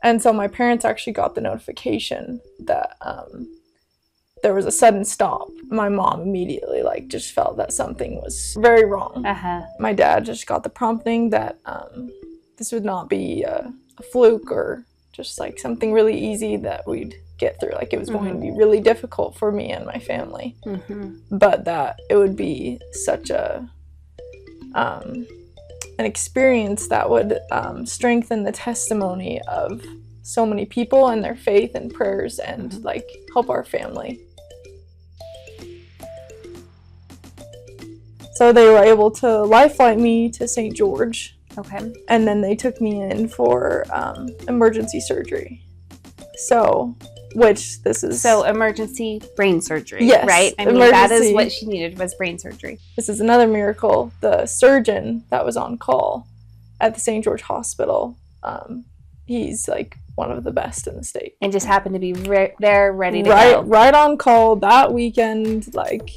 And so my parents actually got the notification that there was a sudden stop. My mom immediately like just felt that something was very wrong. My dad just got the prompting that this would not be a fluke or just like something really easy that we'd get through. Like it was going to be really difficult for me and my family, but that it would be such an experience that would strengthen the testimony of so many people and their faith and prayers and like help our family. So they were able to Lifeflight me to St. George. Okay. And then they took me in for emergency surgery. So emergency brain surgery, yes, right? I mean, that is what she needed, was brain surgery. This is another miracle. The surgeon that was on call at the St. George Hospital, he's like one of the best in the state. And just happened to be there, ready to go. Right on call that weekend, like...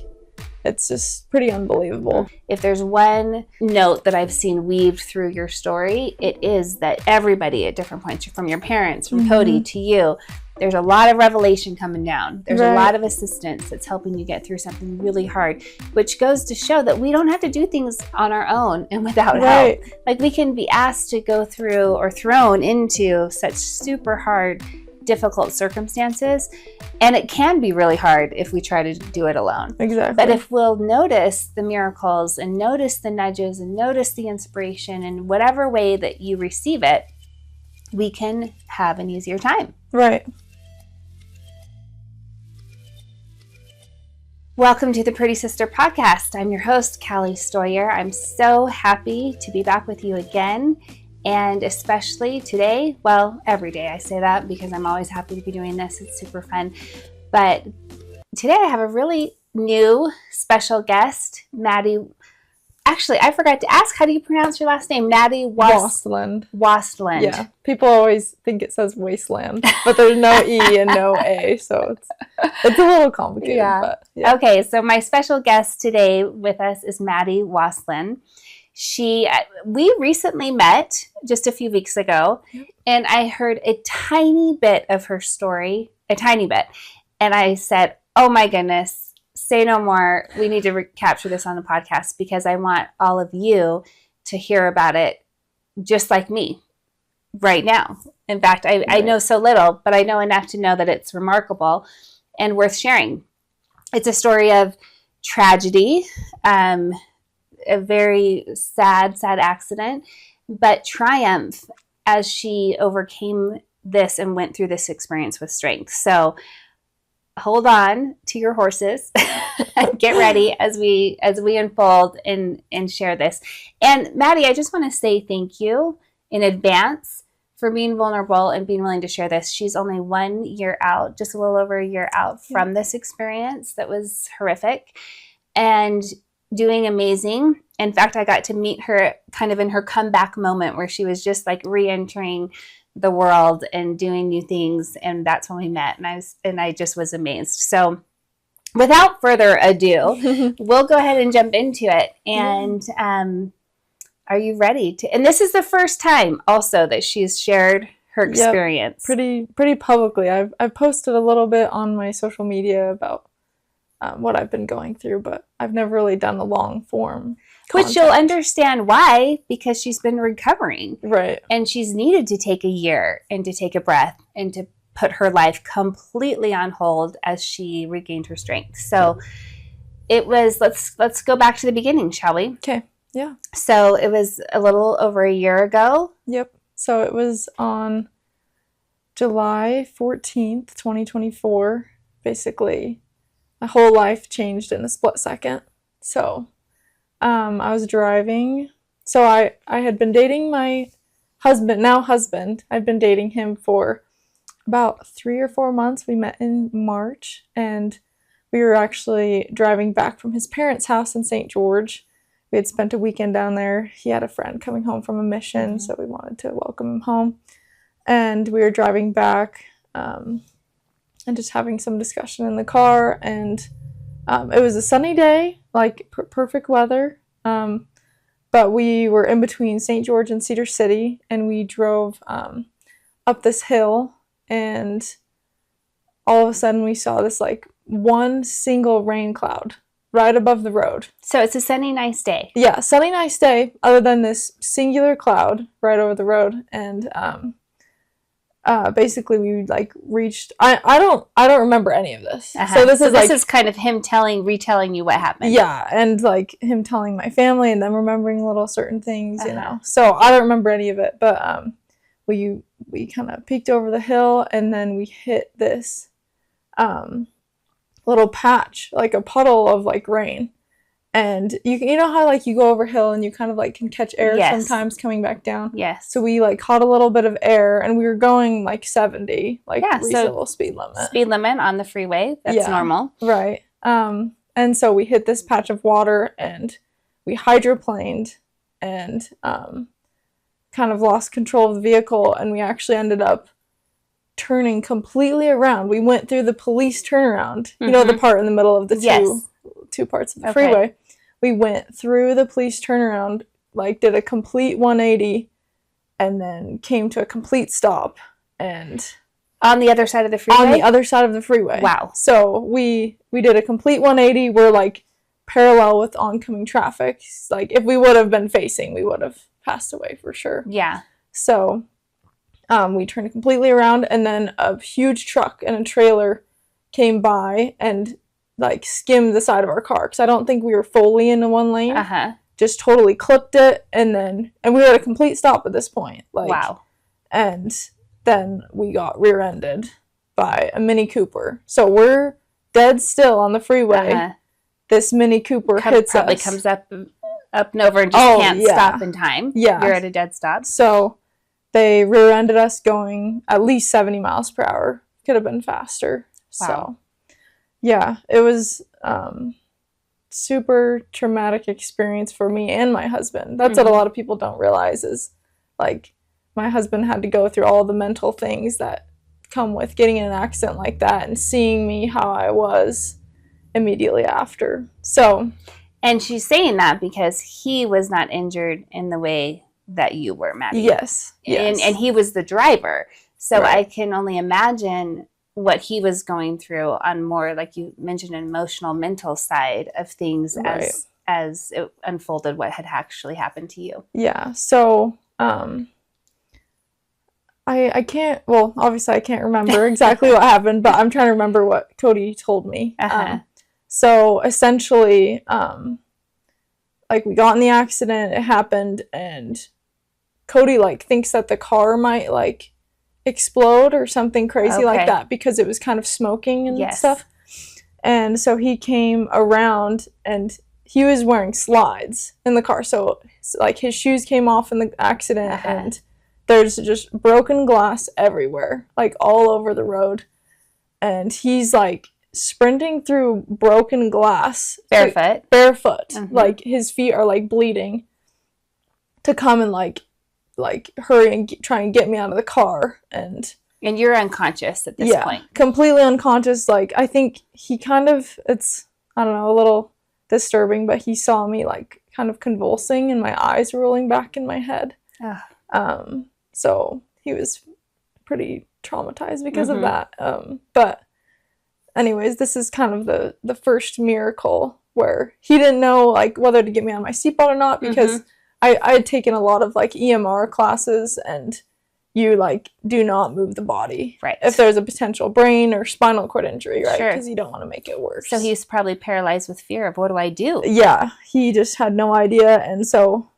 It's just pretty unbelievable. If there's one note that I've seen weaved through your story, it is that everybody at different points, from your parents, from Cody to you, there's a lot of revelation coming down. There's a lot of assistance that's helping you get through something really hard, which goes to show that we don't have to do things on our own and without help. Like we can be asked to go through or thrown into such super hard, difficult circumstances, and it can be really hard if we try to do it alone. Exactly. But if we'll notice the miracles and notice the nudges and notice the inspiration in whatever way that you receive it, we can have an easier time. Right. Welcome to the Pretty Sister Podcast. I'm your host, Callie Stoyer. I'm so happy to be back with you again. And especially today, well, every day I say that because I'm always happy to be doing this. It's super fun. But today I have a really new special guest, Maddy. Actually, I forgot to ask, how do you pronounce your last name? Maddy Wastlund. Wastlund. Yeah. People always think it says wasteland, but there's no E and no A, so it's a little complicated. Yeah. But yeah. Okay, so my special guest today with us is Maddy Wastlund. We recently met just a few weeks ago, and I heard a tiny bit of her story, and I said, oh my goodness, say no more. We need to capture this on the podcast because I want all of you to hear about it just like me right now. In fact, I know so little, but I know enough to know that it's remarkable and worth sharing. It's a story of tragedy, a very sad accident, but triumph as she overcame this and went through this experience with strength. So hold on to your horses and get ready as we unfold and share this. And Maddy, I just want to say thank you in advance for being vulnerable and being willing to share this. She's only 1 year out, just a little over a year out from this experience that was horrific, and doing amazing. In fact, I got to meet her kind of in her comeback moment where she was just like re-entering the world and doing new things. And that's when we met. And I just was amazed. So without further ado, we'll go ahead and jump into it. And are you ready to? And this is the first time also that she's shared her experience. Pretty publicly. I've posted a little bit on my social media about what I've been going through, but I've never really done a long form content. Which you'll understand why, because she's been recovering. Right. And she's needed to take a year and to take a breath and to put her life completely on hold as she regained her strength. So it was, let's go back to the beginning, shall we? Okay. Yeah. So it was a little over a year ago. Yep. So it was on July 14th, 2024, basically. My whole life changed in a split second. So I was driving. So I had been dating my husband. I've been dating him for about 3 or 4 months. We met in March, and we were actually driving back from his parents' house in St. George. We had spent a weekend down there. He had a friend coming home from a mission, so we wanted to welcome him home. And we were driving back, and just having some discussion in the car, and it was a sunny day, like perfect weather, but we were in between St. George and Cedar City, and we drove up this hill, and all of a sudden we saw this like one single rain cloud right above the road. So it's a sunny, nice day. Yeah, sunny, nice day, other than this singular cloud right over the road. And basically we like reached, I don't remember any of this. So this is kind of him retelling you what happened. Yeah, and like him telling my family and them remembering little certain things, you know. So I don't remember any of it, but we kind of peeked over the hill, and then we hit this little patch, like a puddle of like rain. And you know how like you go over hill and you kind of like can catch air sometimes coming back down? Yes. So we like caught a little bit of air, and we were going like 70, like reasonable speed limit. Speed limit on the freeway. That's normal. Right. And so we hit this patch of water, and we hydroplaned and kind of lost control of the vehicle, and we actually ended up turning completely around. We went through the police turnaround. You know, the part in the middle of the two parts of the freeway. We went through the police turnaround, like did a complete 180, and then came to a complete stop. And on the other side of the freeway? On the other side of the freeway. Wow. So we did a complete 180. We're like parallel with oncoming traffic. Like if we would have been facing, we would have passed away for sure. Yeah. So we turned completely around, and then a huge truck and a trailer came by and like skimmed the side of our car, because I don't think we were fully into one lane. Just totally clipped it, and we were at a complete stop at this point. Like, wow. And then we got rear-ended by a Mini Cooper. So we're dead still on the freeway. This Mini Cooper hits us. Probably comes up and over and just can't stop in time. Yeah. You're at a dead stop. So they rear-ended us going at least 70 miles per hour. Could have been faster. Wow. So yeah, it was super traumatic experience for me and my husband. That's what a lot of people don't realize, is like my husband had to go through all the mental things that come with getting in an accident like that, and seeing me how I was immediately after. So, and she's saying that because he was not injured in the way that you were, Maddy. Yes. And he was the driver. So I can only imagine what he was going through on more, like you mentioned, an emotional, mental side of things as it unfolded what had actually happened to you. Yeah. So I can't, well, obviously I can't remember exactly what happened, but I'm trying to remember what Cody told me. So essentially, like we got in the accident, it happened, and Cody like thinks that the car might like explode or something crazy like that, because it was kind of smoking and stuff. And so he came around, and he was wearing slides in the car, so like his shoes came off in the accident, and there's just broken glass everywhere, like all over the road, and he's like sprinting through broken glass barefoot. Like his feet are like bleeding, to come and like hurry and try and get me out of the car. And you're unconscious at this point. Completely unconscious. Like I think he kind of, it's, I don't know, a little disturbing, but he saw me like kind of convulsing and my eyes rolling back in my head. So he was pretty traumatized because of that. But anyways, this is kind of the first miracle where he didn't know like whether to get me on my seatbelt or not, because I had taken a lot of like EMR classes, and you like do not move the body if there's a potential brain or spinal cord injury, right? Because you don't want to make it worse. So he's probably paralyzed with fear of, what do I do? Yeah, he just had no idea, and so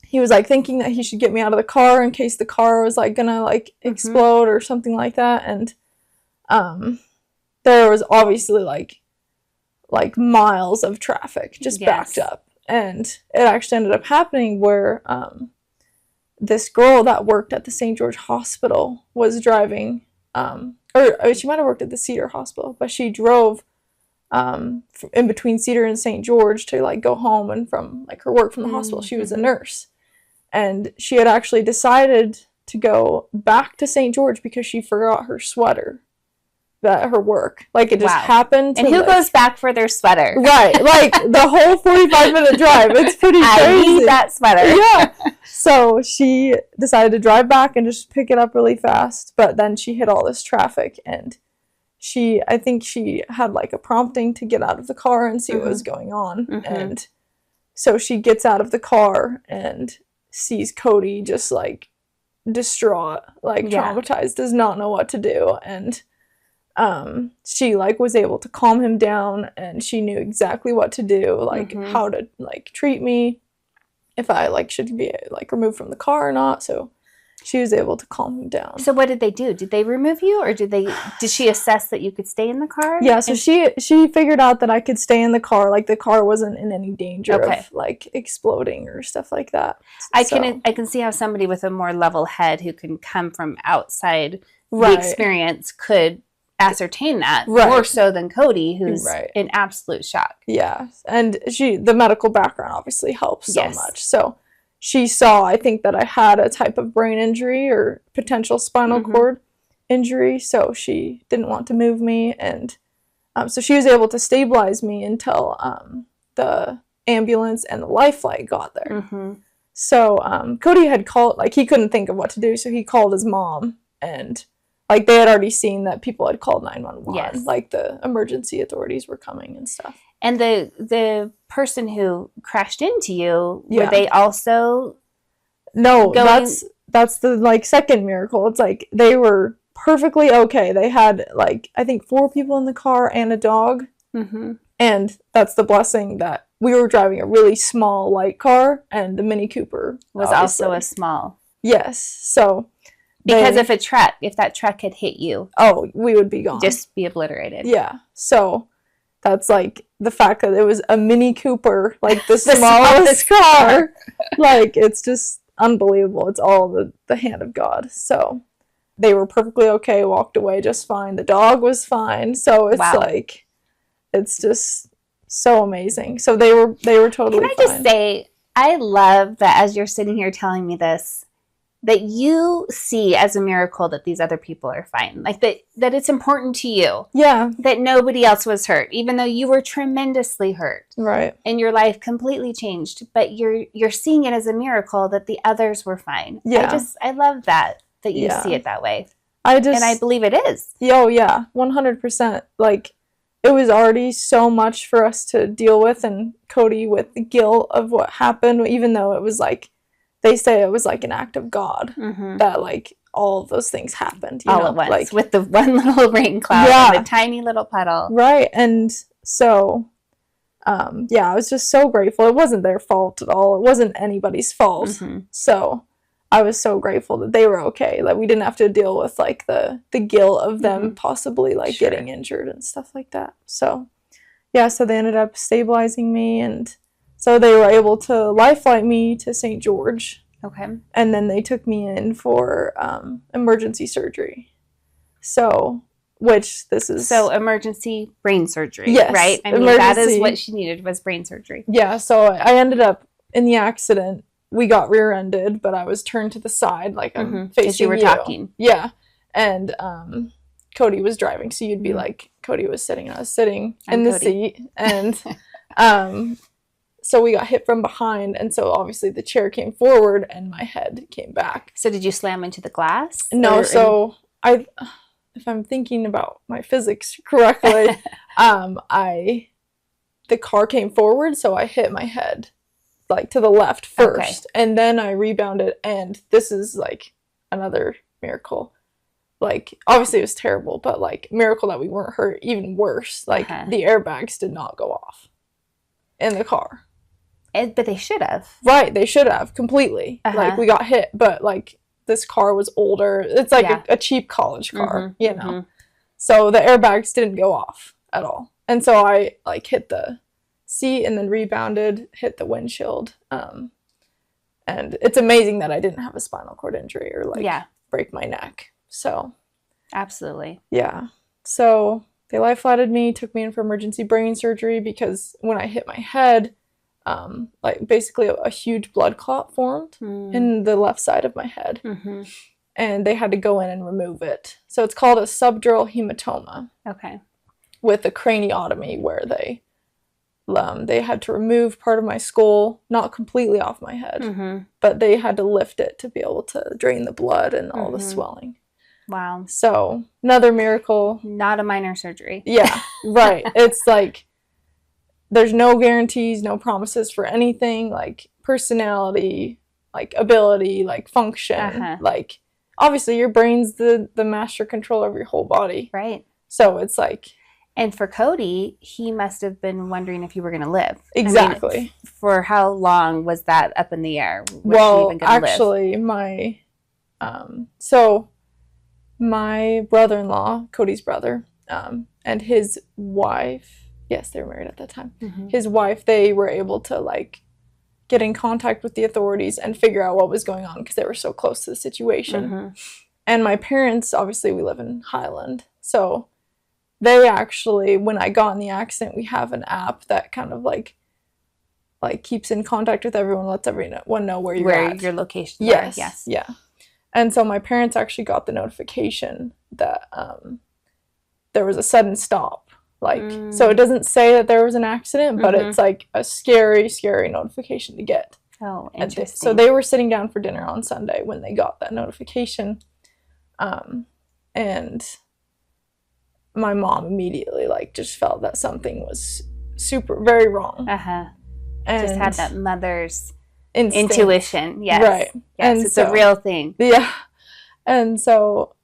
he was like thinking that he should get me out of the car in case the car was like gonna like explode or something like that. And there was obviously like miles of traffic just backed up. And it actually ended up happening where this girl that worked at the St. George Hospital was driving, or she might have worked at the Cedar Hospital, but she drove in between Cedar and St. George to like go home, and from like her work from the hospital. She was a nurse, and she had actually decided to go back to St. George because she forgot her sweater at her work. Like, it just Wow. happened to, And who like, goes back for their sweater? right, like the whole 45-minute drive. It's pretty crazy. I need that sweater. Yeah. So she decided to drive back and just pick it up really fast, but then she hit all this traffic, and I think she had like a prompting to get out of the car and see what was going on. And so she gets out of the car and sees Cody just like distraught, like traumatized, does not know what to do. And she like was able to calm him down, and she knew exactly what to do, like how to like treat me, if I like should be like removed from the car or not. So she was able to calm him down. So what did they do? Did they remove you, or did she assess that you could stay in the car? Yeah, so she figured out that I could stay in the car. Like, the car wasn't in any danger of like exploding or stuff like that. I can see how somebody with a more level head who can come from outside the experience could ascertain that more so than Cody, who's in absolute shock. Yeah, and the medical background obviously helps so much. So she saw, I think, that I had a type of brain injury or potential spinal cord injury, so she didn't want to move me, and so she was able to stabilize me until the ambulance and the Lifelight got there. So Cody had called, like, he couldn't think of what to do, so he called his mom, and like, they had already seen that people had called 911, like the emergency authorities were coming and stuff. And the person who crashed into you, were they also that's the like second miracle. It's like they were perfectly okay. They had like, I think 4 people in the car and a dog. And that's the blessing, that we were driving a really small light car, and the Mini Cooper was also a small. Yes. So because if that truck had hit you, we would be gone. Just be obliterated. Yeah. So that's like the fact that it was a Mini Cooper, like the smallest car. Like, it's just unbelievable. It's all the hand of God. So they were perfectly okay, walked away just fine. The dog was fine. So it's like, it's just so amazing. So they were totally fine. Can I just say, I love that as you're sitting here telling me this, that you see as a miracle that these other people are fine. Like, that it's important to you. Yeah. That nobody else was hurt, even though you were tremendously hurt. Right. And your life completely changed. But you're seeing it as a miracle that the others were fine. Yeah. I love that you see it that way. And I believe it is. Oh, yeah. 100%. Like, it was already so much for us to deal with, and Cody with the guilt of what happened, even though it was like, they say it was like an act of God, that like all of those things happened. All at once, like, with the one little rain cloud and the tiny little puddle. Right. And so, I was just so grateful. It wasn't their fault at all. It wasn't anybody's fault. So I was so grateful that they were okay, that we didn't have to deal with like the guilt of them possibly like getting injured and stuff like that. So so they ended up stabilizing me, and so they were able to Lifelight me to St. George. Okay. And then they took me in for emergency surgery. So emergency brain surgery, yes, right? I mean, that is what she needed, was brain surgery. Yeah, so I ended up in the accident. We got rear-ended, but I was turned to the side, like I'm facing you. Because you were talking. Yeah. And Cody was driving, so you'd be like, Cody was sitting, and I was sitting in the seat. And so we got hit from behind, and so obviously the chair came forward and my head came back. So did you slam into the glass? No, if I'm thinking about my physics correctly, the car came forward, so I hit my head like to the left first, and then I rebounded, and this is like another miracle. Like, obviously it was terrible, but like, miracle that we weren't hurt. Even worse, like the airbags did not go off in the car. But they should have. Right, they should have completely. Like, we got hit, but like, this car was older. It's like a cheap college car, you know. So the airbags didn't go off at all, and so I like hit the seat and then rebounded, hit the windshield. And it's amazing that I didn't have a spinal cord injury or like break my neck. So absolutely. Yeah. So they Lifelighted me, took me in for emergency brain surgery, because when I hit my head, like basically a huge blood clot formed in the left side of my head. and they had to go in and remove it. So it's called a subdural hematoma. Okay. With a craniotomy, where they had to remove part of my skull, not completely off my head, but they had to lift it to be able to drain the blood and all the swelling. Wow. So another miracle. Not a minor surgery. Yeah, right. It's like there's no guarantees, no promises for anything, like personality, like ability, like function. Like obviously your brain's the master control of your whole body. Right. So it's like. And for Cody, he must have been wondering if you were going to live. Exactly. I mean, for how long was that up in the air? Well, actually, my my brother-in-law, Cody's brother, and his wife, yes, they were married at that time. His wife, they were able to like get in contact with the authorities and figure out what was going on because they were so close to the situation. And my parents, obviously, we live in Highland, so. They actually, when I got in the accident, we have an app that kind of like keeps in contact with everyone, lets everyone know where you're at. Your location. Yes. Yes. Yeah. And so my parents actually got the notification that there was a sudden stop. Like, so it doesn't say that there was an accident, but it's like a scary, scary notification to get. Oh, interesting. So they were sitting down for dinner on Sunday when they got that notification. And my mom immediately like just felt that something was very wrong. And just had that mother's instinct. Intuition. Yes. Right. Yes, and it's a real thing. Yeah. And so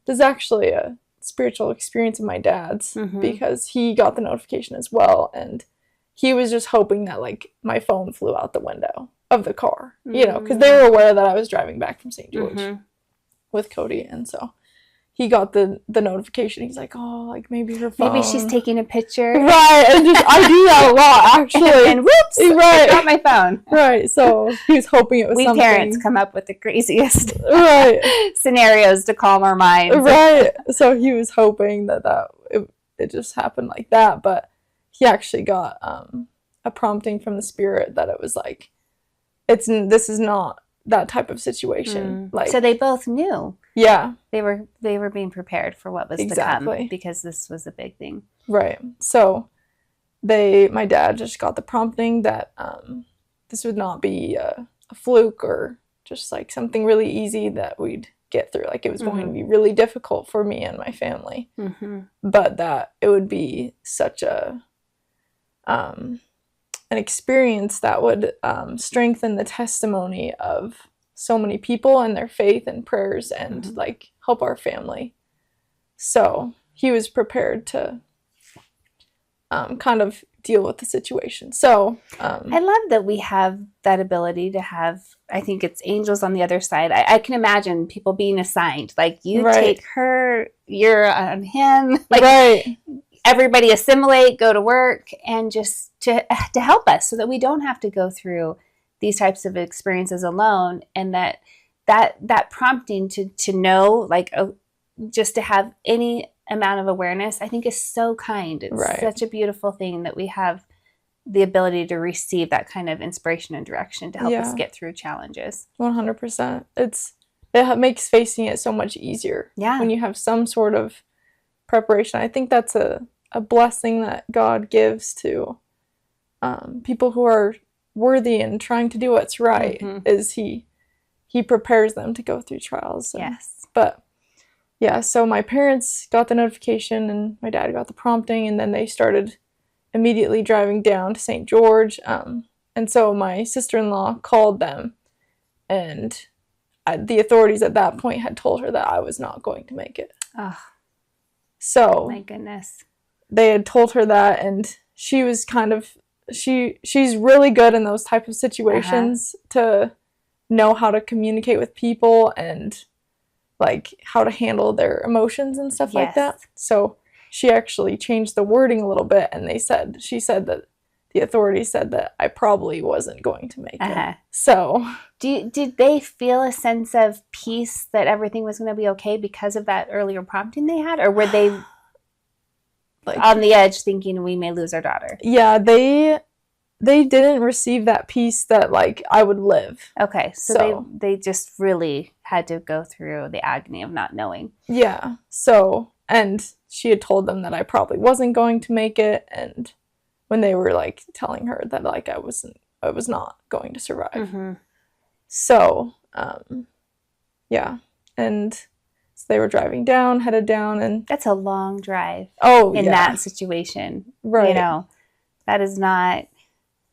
there's actually a spiritual experience of my dad's because he got the notification as well, and he was just hoping that like my phone flew out the window of the car, you know, because they were aware that I was driving back from St. George with Cody, and so he got the notification. He's like, oh, like maybe her phone. Maybe she's taking a picture. Right. And just, I do that a lot, actually. And whoops, I got my phone. Right. So he was hoping it was something. We parents come up with the craziest right scenarios to calm our minds. Right. So he was hoping that it just happened like that. But he actually got a prompting from the spirit that it was like, this is not that type of situation. Like, so they both knew. Yeah. They were being prepared for what was to come, because this was a big thing. Right. So my dad just got the prompting that this would not be a fluke or just like something really easy that we'd get through. Like it was going to be really difficult for me and my family, but that it would be such an experience that would strengthen the testimony of so many people and their faith and prayers and like help our family. So he was prepared to kind of deal with the situation. So I love that we have that ability to have, I think it's angels on the other side. I can imagine people being assigned, like you take her, you're on him, like everybody assimilate, go to work, and just to help us so that we don't have to go through these types of experiences alone. And that prompting to know, like, just to have any amount of awareness, I think is so kind. It's such a beautiful thing that we have the ability to receive that kind of inspiration and direction to help us get through challenges. 100%. It makes facing it so much easier. Yeah. When you have some sort of preparation. I think that's a blessing that God gives to people who are worthy and trying to do what's right, is he prepares them to go through trials. Yes. But yeah, so my parents got the notification and my dad got the prompting, and then they started immediately driving down to St. George. And so my sister-in-law called them, and the authorities at that point had told her that I was not going to make it. Oh, so my goodness. They had told her that, and she was kind of, she's really good in those type of situations to know how to communicate with people and like how to handle their emotions and stuff like that. So she actually changed the wording a little bit, and she said that the authorities said that I probably wasn't going to make it. So did they feel a sense of peace that everything was going to be okay because of that earlier prompting they had, or were they like on the edge thinking we may lose our daughter? Yeah, they didn't receive that peace that like I would live. Okay, so they just really had to go through the agony of not knowing. Yeah. So, and she had told them that I probably wasn't going to make it, and when they were like telling her that like I was not going to survive. Mm-hmm. So, yeah. And so they were headed down, and That's a long drive. oh, in yeah. that situation. Right. You know, that is not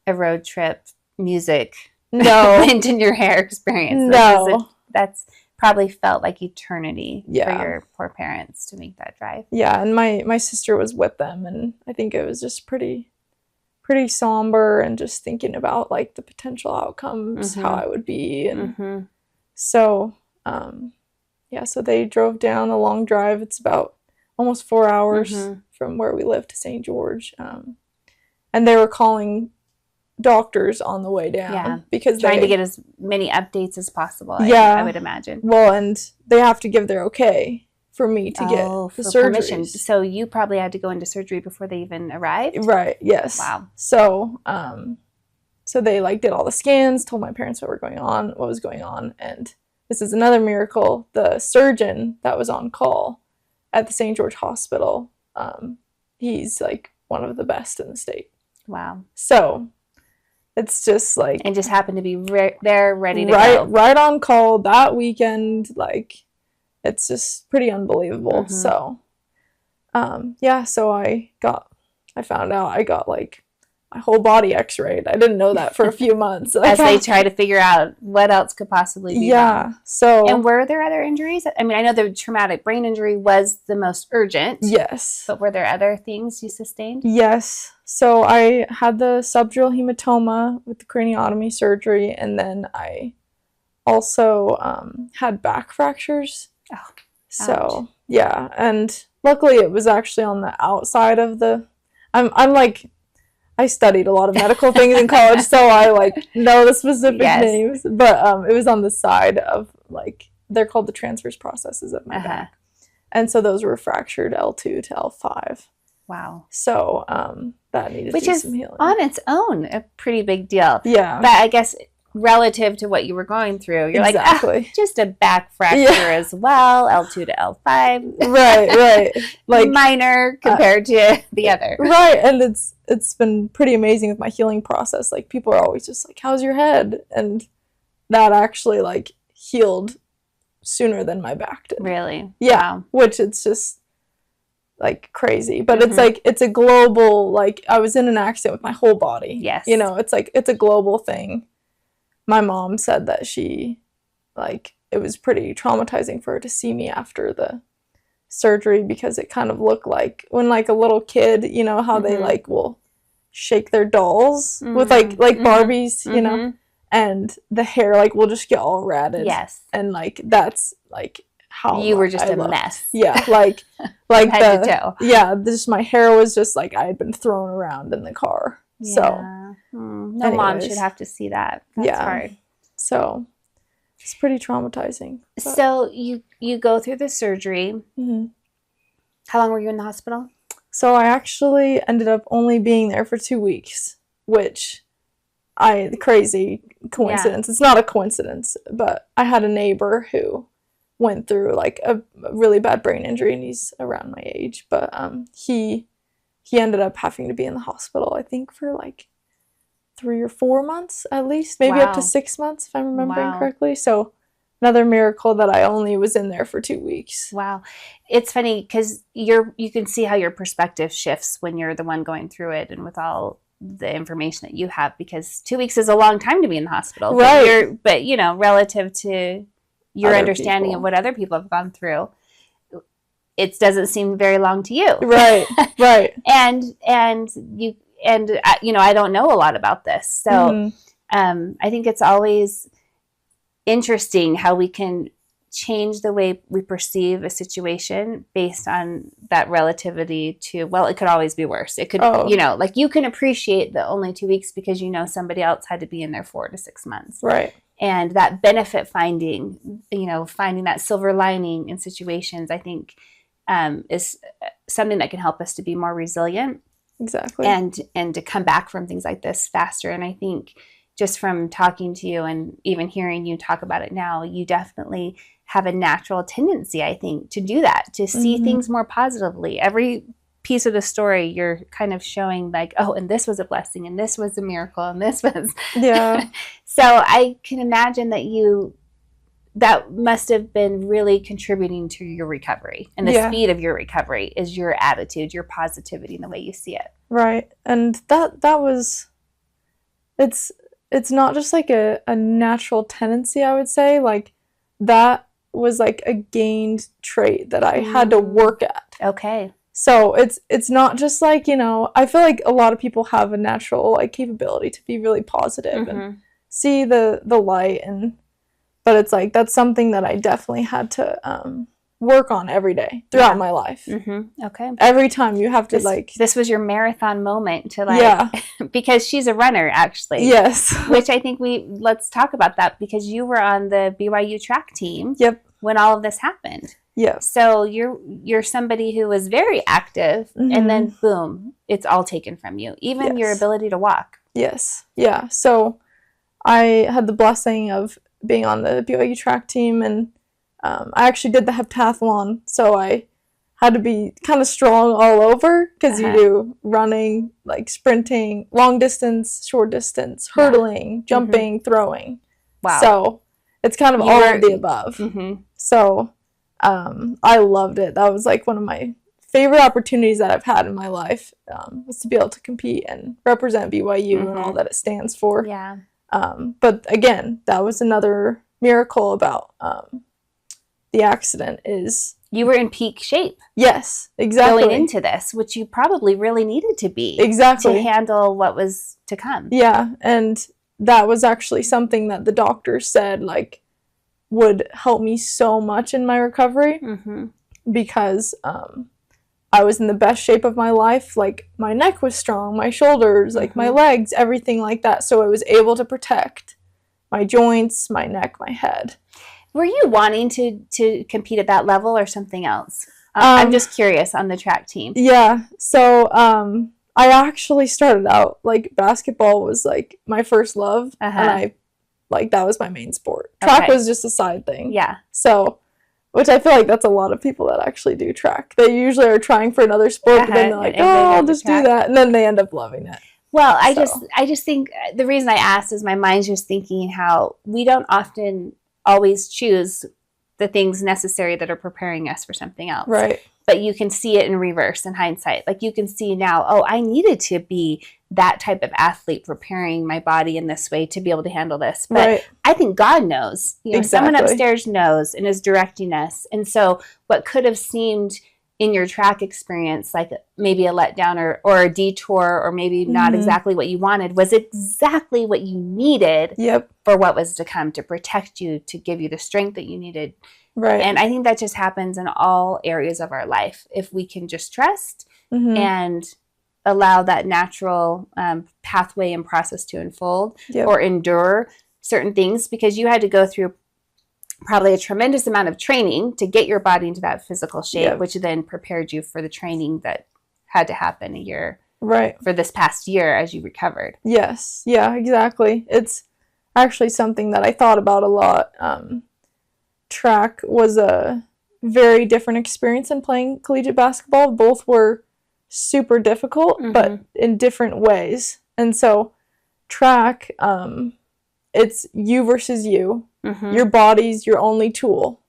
a road trip music No. wind in your hair experience. No. That's probably felt like eternity for Yeah. your poor parents to make that drive. Yeah, and my sister was with them, and I think it was just pretty somber, and just thinking about like the potential outcomes, how I would be, and so yeah, so they drove down a long drive. It's about almost 4 hours from where we live to St. George, and they were calling doctors on the way down because trying to get as many updates as possible. Yeah, I would imagine. Well, and they have to give their okay for me to get the surgery. Permission. So you probably had to go into surgery before they even arrived? Right, yes. Wow. So, so they like did all the scans, told my parents what was going on, and this is another miracle. The surgeon that was on call at the St. George Hospital, he's like one of the best in the state. Wow. So it's just like... And just happened to be there, ready to go. Right on call that weekend. Like, it's just pretty unbelievable. So, yeah, so I found out I got like my whole body x-rayed. I didn't know that for a few months. As they try to figure out what else could possibly be wrong. So... And were there other injuries? I mean, I know the traumatic brain injury was the most urgent. Yes. But were there other things you sustained? Yes. So I had the subdural hematoma with the craniotomy surgery, and then I also had back fractures. Oh, so ouch. Yeah, and luckily it was actually on the outside of the... I'm like... I studied a lot of medical things in college, so I like know the specific names. But it was on the side of like, they're called the transverse processes of my back, and so those were fractured L2 to L5. Wow. So that needed to do some healing. Which is on its own a pretty big deal. Yeah. But I guess relative to what you were going through, you're like, just a back fracture as well, L2 to L5. Right. Like minor compared to the other. Right. And it's been pretty amazing with my healing process. Like, people are always just like, how's your head? And that actually like healed sooner than my back did. Really? Yeah. Wow. Which it's just like crazy. But it's like, it's a global, like, I was in an accident with my whole body. Yes. You know, it's like, it's a global thing. My mom said that she, like, it was pretty traumatizing for her to see me after the surgery, because it kind of looked like when like a little kid, you know, how they like will shake their dolls with like Barbies, you know, and the hair like will just get all ratted. Yes. And like, that's like how you were just a mess. Yeah. Like head to toe. Yeah. Just my hair was just like, I had been thrown around in the car. Yeah. So no mom should have to see that. That's hard. So it's pretty traumatizing. But. So you go through the surgery. How long were you in the hospital? So I actually ended up only being there for 2 weeks, which crazy coincidence. Yeah. It's not a coincidence, but I had a neighbor who went through like a really bad brain injury, and he's around my age, but he ended up having to be in the hospital, I think, for like 3 or 4 months at least, maybe up to 6 months if I'm remembering correctly. So another miracle that I only was in there for 2 weeks. Wow. It's funny because you can see how your perspective shifts when you're the one going through it, and with all the information that you have, because 2 weeks is a long time to be in the hospital. Right. But you know, relative to your other understanding people. of what other people have gone through, it doesn't seem very long to you. Right. and you know, I don't know a lot about this. So I think it's always interesting how we can change the way we perceive a situation based on that relativity to, well, it could always be worse. It could, you know, like you can appreciate the only 2 weeks because you know somebody else had to be in there 4 to 6 months. Right. And that benefit finding, you know, finding that silver lining in situations, I think is something that can help us to be more resilient. Exactly. And to come back from things like this faster. And I think just from talking to you and even hearing you talk about it now, you definitely have a natural tendency, I think, to do that, to see things more positively. Every piece of the story, you're kind of showing like, oh, and this was a blessing, and this was a miracle, and this was. Yeah. So I can imagine that must have been really contributing to your recovery, and the speed of your recovery is your attitude, your positivity, and the way you see it. Right. And that was, it's not just like a natural tendency, I would say. Like, that was like a gained trait that I had to work at. Okay. So it's not just like, you know, I feel like a lot of people have a natural like capability to be really positive and see the light, but it's like that's something that I definitely had to work on every day throughout my life. Okay. Every time you have to this was your marathon moment to like because she's a runner actually. Yes. Which I think let's talk about that, because you were on the BYU track team. Yep. When all of this happened. Yeah. So you're somebody who was very active, and then boom, it's all taken from you, even your ability to walk. Yes. Yeah. So I had the blessing of being on the BYU track team, and I actually did the heptathlon, so I had to be kind of strong all over, because you do running, like sprinting, long distance, short distance, hurdling, jumping, throwing. Wow. So it's kind of all of the above. So I loved it. That was like one of my favorite opportunities that I've had in my life, was to be able to compete and represent BYU and all that it stands for. Yeah. But again, that was another miracle about the accident is you were in peak shape. Yes, exactly. Going into this, which you probably really needed to be. Exactly. To handle what was to come. Yeah, and that was actually something that the doctor said like would help me so much in my recovery, because I was in the best shape of my life. Like, my neck was strong, my shoulders, like my legs, everything like that. So I was able to protect my joints, my neck, my head. Were you wanting to compete at that level or something else? I'm just curious on the track team. Yeah. So I actually started out, like, basketball was like my first love, and that was my main sport. Track was just a side thing. Yeah. So, which I feel like that's a lot of people that actually do track. They usually are trying for another sport, but then they're like, I'll just do that. And then they end up loving it. Well, I just think the reason I asked is my mind's just thinking how we don't often always choose the things necessary that are preparing us for something else. Right. But you can see it in reverse in hindsight. Like, you can see now, oh, I needed to be that type of athlete, preparing my body in this way to be able to handle this. But I think God knows. You know, someone upstairs knows and is directing us. And so what could have seemed in your track experience like maybe a letdown or a detour, or maybe not exactly what you wanted, was exactly what you needed for what was to come, to protect you, to give you the strength that you needed. Right. And I think that just happens in all areas of our life. If we can just trust and allow that natural pathway and process to unfold, or endure certain things, because you had to go through probably a tremendous amount of training to get your body into that physical shape, which then prepared you for the training that had to happen a year for this past year as you recovered. Yes. Yeah, exactly. It's actually something that I thought about a lot. Track was a very different experience than playing collegiate basketball. Both were super difficult, but in different ways. And so track, it's you versus you. Your body's your only tool.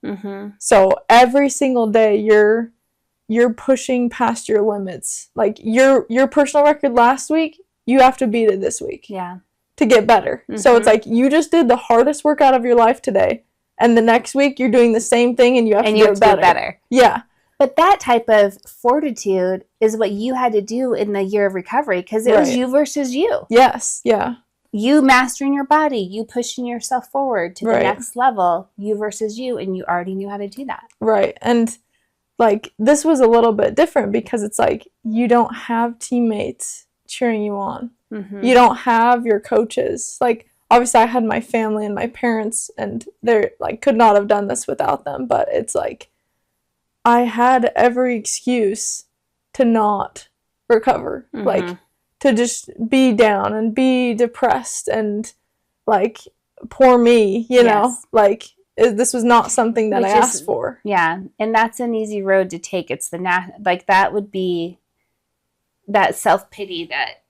So every single day you're pushing past your limits. Like, your personal record last week, you have to beat it this week. Yeah. To get better. So it's like you just did the hardest workout of your life today, and the next week you're doing the same thing and you have to do it better. Yeah. But that type of fortitude is what you had to do in the year of recovery, because it was you versus you. Yes. Yeah. You mastering your body, you pushing yourself forward to the next level, you versus you, and you already knew how to do that. Right. And like, this was a little bit different because it's like you don't have teammates cheering you on. You don't have your coaches. Like, obviously I had my family and my parents, and they're like, could not have done this without them, but it's like I had every excuse to not recover. Like, to just be down and be depressed and like, poor me, you know, Yes. like, this was not something that I asked for. Yeah. And that's an easy road to take. It's like, that would be that self-pity that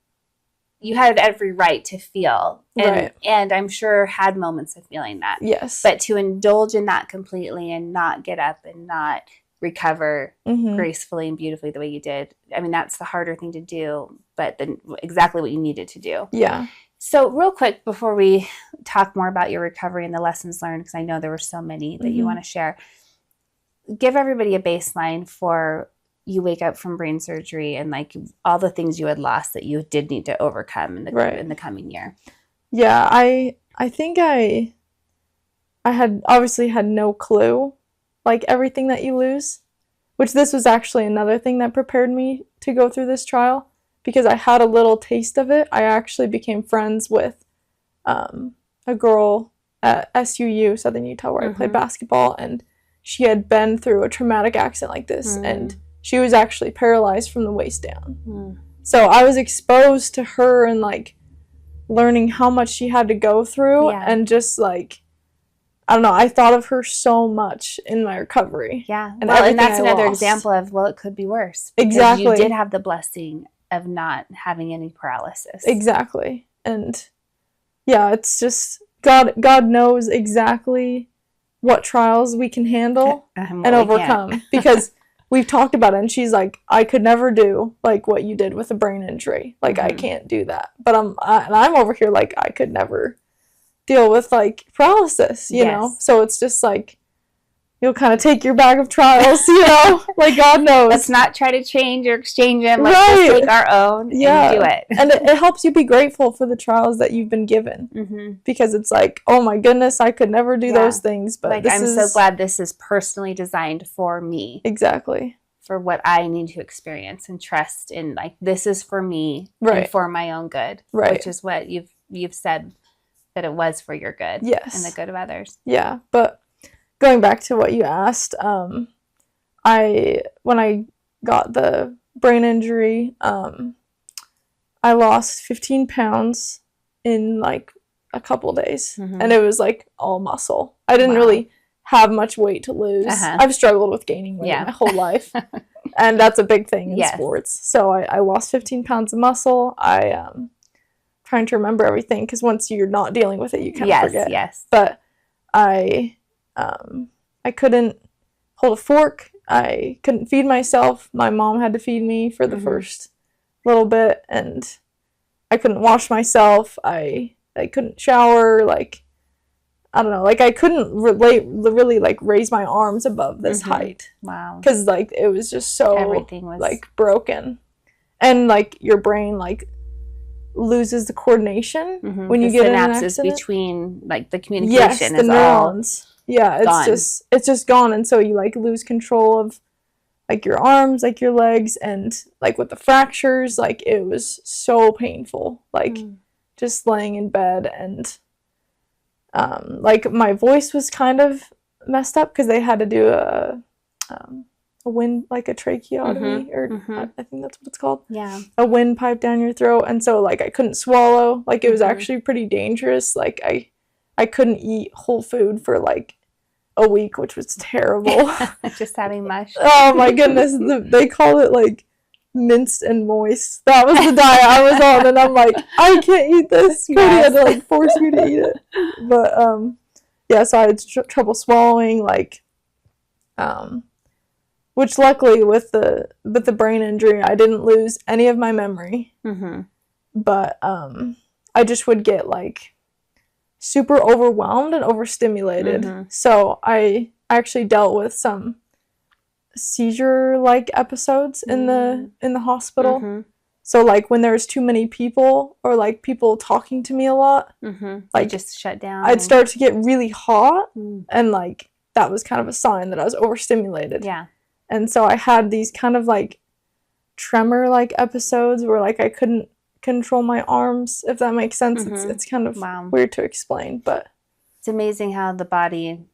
you had every right to feel. And I'm sure had moments of feeling that. Yes. But to indulge in that completely and not get up and not recover gracefully and beautifully the way you did, I mean, that's the harder thing to do, but then exactly what you needed to do. Yeah. So real quick, before we talk more about your recovery and the lessons learned, because I know there were so many that you want to share, give everybody a baseline for you wake up from brain surgery and like all the things you had lost that you did need to overcome in the coming year. Yeah, I think I had obviously had no clue, like, everything that you lose, which this was actually another thing that prepared me to go through this trial, because I had a little taste of it. I actually became friends with a girl at SUU, Southern Utah, where I played basketball, and she had been through a traumatic accident like this, and she was actually paralyzed from the waist down. So I was exposed to her and, like, learning how much she had to go through, and just, like, I don't know, I thought of her so much in my recovery. Yeah. And that's another example of, well, it could be worse. Exactly. You did have the blessing of not having any paralysis. Exactly. And yeah, it's just God knows exactly what trials we can handle and overcome, because we've talked about it, and she's like, I could never do like what you did with a brain injury. Like, I can't do that. But I'm over here like, I could never deal with like paralysis, you know? So it's just like, you'll kind of take your bag of trials, you know, like, God knows. Let's not try to change or exchange them. Let's just take our own and do it. And it helps you be grateful for the trials that you've been given, because it's like, oh my goodness, I could never do those things. But like, I'm so glad this is personally designed for me. Exactly. For what I need to experience and trust in, like, this is for me and for my own good, which is what you've said, that it was for your good and the good of others. Yeah, but going back to what you asked, when I got the brain injury, I lost 15 pounds in like a couple days, and it was like all muscle. I didn't really have much weight to lose. I've struggled with gaining weight my whole life, and that's a big thing in sports. So I lost 15 pounds of muscle. Trying to remember everything, because once you're not dealing with it, you kind of forget. But I couldn't hold a fork. I couldn't feed myself. My mom had to feed me for the first little bit, and I couldn't wash myself. I couldn't shower. Like, I don't know. Like, I couldn't really like raise my arms above this height. Wow. Because like, it was just so everything was like broken, and like your brain like loses the coordination when you get in an accident. Between like the communication the neurons. It's just gone, and so you like lose control of like your arms, like your legs, and like with the fractures, like it was so painful. Like just laying in bed, and like my voice was kind of messed up because they had to do a like a tracheotomy, or I think that's what it's called. Yeah. A windpipe down your throat, and so like I couldn't swallow. Like, it was actually pretty dangerous. Like, I couldn't eat whole food for like a week, which was terrible. Just having mush. Oh my goodness, they call it like minced and moist. That was the diet I was on, and I'm like, I can't eat this. Cody had to like force me to eat it. But yeah, so I had trouble swallowing, like which luckily with the brain injury, I didn't lose any of my memory. But I just would get like super overwhelmed and overstimulated. So I actually dealt with some seizure-like episodes in the hospital. So like when there's too many people, or like people talking to me a lot, like just shut down. I'd start to get really hot, and like that was kind of a sign that I was overstimulated. Yeah. And so I had these kind of like tremor-like episodes where like I couldn't control my arms, if that makes sense. It's kind of weird to explain, but it's amazing how the body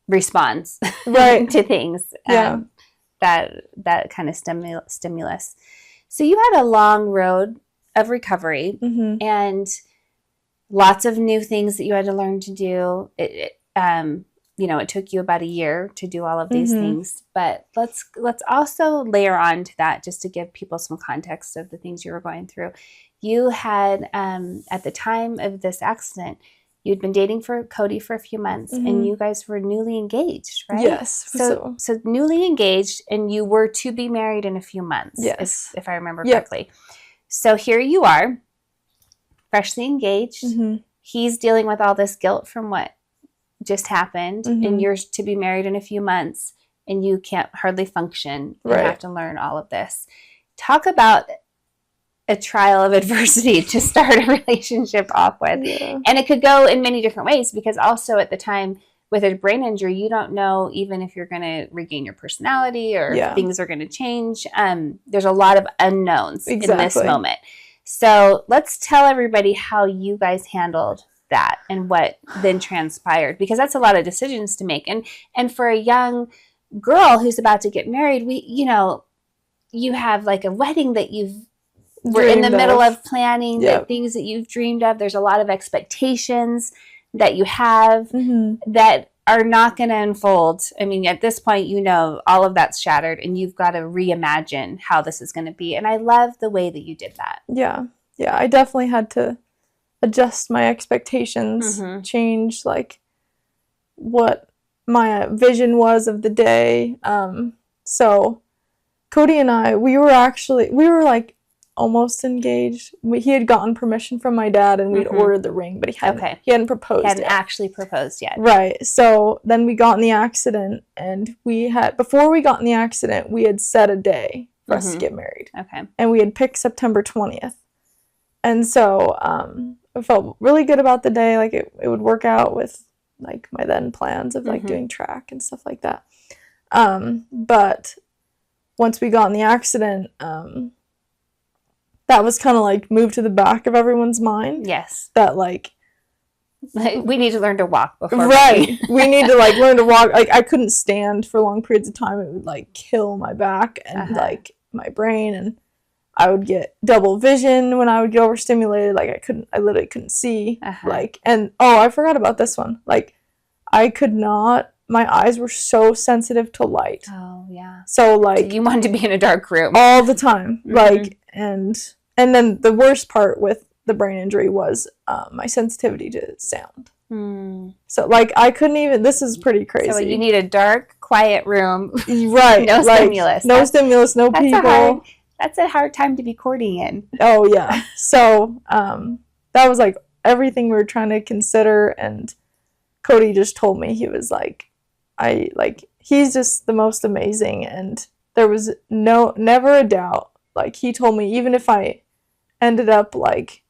responds to things. That kind of stimulus. So you had a long road of recovery, and lots of new things that you had to learn to do. It took you about a year to do all of these things, but let's also layer on to that just to give people some context of the things you were going through. You had, at the time of this accident, you'd been dating Cody for a few months, and you guys were newly engaged, right? Yes. So newly engaged, and you were to be married in a few months, yes, if I remember correctly. So here you are, freshly engaged. He's dealing with all this guilt from what just happened, and you're to be married in a few months, and you can't hardly function. You have to learn all of this. Talk about a trial of adversity to start a relationship off with. And it could go in many different ways, because also at the time with a brain injury, you don't know even if you're going to regain your personality or if things are going to change. There's a lot of unknowns in this moment. So let's tell everybody how you guys handled that and what then transpired, because that's a lot of decisions to make. And for a young girl who's about to get married, you have like a wedding that we're in the middle of planning, the things that you've dreamed of. There's a lot of expectations that you have that are not going to unfold. I mean, at this point, all of that's shattered, and you've got to reimagine how this is going to be. And I love the way that you did that. Yeah. Yeah, I definitely had to adjust my expectations, change like what my vision was of the day. So Cody and I, we were like almost engaged. He had gotten permission from my dad, and we'd ordered the ring, but he hadn't proposed. He hadn't actually proposed yet. Right. So then we got in the accident, and before we got in the accident, we had set a day for us to get married. Okay. And we had picked September 20th. And so I felt really good about the day. Like it would work out with like my then plans of like doing track and stuff like that. But once we got in the accident, that was kind of like moved to the back of everyone's mind. Yes. That like we need to learn to walk before. Right. We need to like learn to walk. Like I couldn't stand for long periods of time. It would like kill my back and like my brain, and I would get double vision when I would get overstimulated. Like I literally couldn't see. Like, and I forgot about this one. Like I could not, my eyes were so sensitive to light. Oh yeah. So like you wanted to be in a dark room all the time. Like, and then the worst part with the brain injury was my sensitivity to sound. So like I couldn't even, this is pretty crazy. So you need a dark, quiet room. Right. No stimulus. No stimulus, no people. That's a hard time to be courting in. Oh yeah. So that was like everything we were trying to consider, and Cody just told me, he was like, he's just the most amazing, and there was never a doubt. Like he told me, even if I ended up like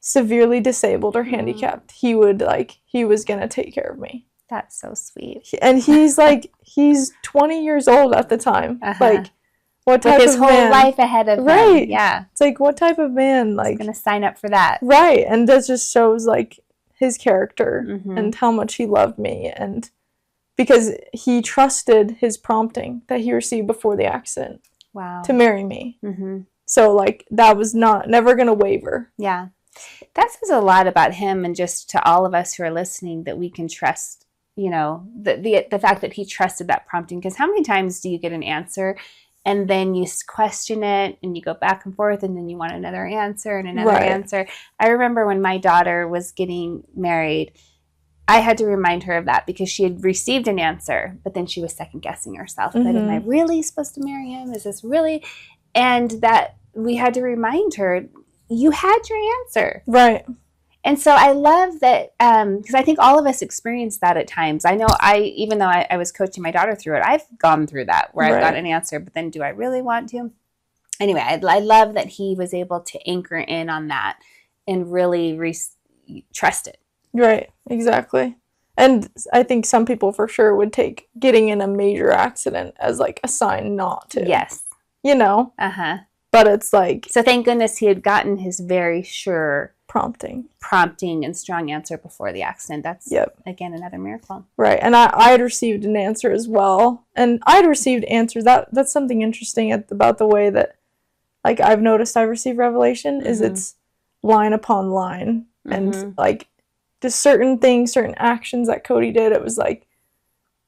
severely disabled or handicapped, he was gonna take care of me. That's so sweet. And he's 20 years old at the time. Like what type with his of whole man, life ahead of right? him. Yeah. It's like, what type of man like going to sign up for that? Right. And that just shows like his character and how much he loved me, and because he trusted his prompting that he received before the accident. Wow. To marry me. So like that was never gonna waver. Yeah. That says a lot about him, and just to all of us who are listening, that we can trust, the fact that he trusted that prompting. Because how many times do you get an answer and then you question it and you go back and forth, and then you want another answer and another answer? I remember when my daughter was getting married, I had to remind her of that, because she had received an answer, but then she was second guessing herself. But am I really supposed to marry him? Is this really? And that we had to remind her, you had your answer. Right. And so I love that, because I think all of us experience that at times. I know even though I was coaching my daughter through it, I've gone through that where I've got an answer, but then do I really want to? Anyway, I love that he was able to anchor in on that and really trust it. Right, exactly. And I think some people for sure would take getting in a major accident as like a sign not to. Yes. But it's like... So thank goodness he had gotten his very sure prompting and strong answer before the accident. That's, again, another miracle. Right. And I had received an answer as well. And I had received answers. That's something interesting about the way that, like, I've noticed I've received revelation is it's line upon line. And like just certain things, certain actions that Cody did, it was like,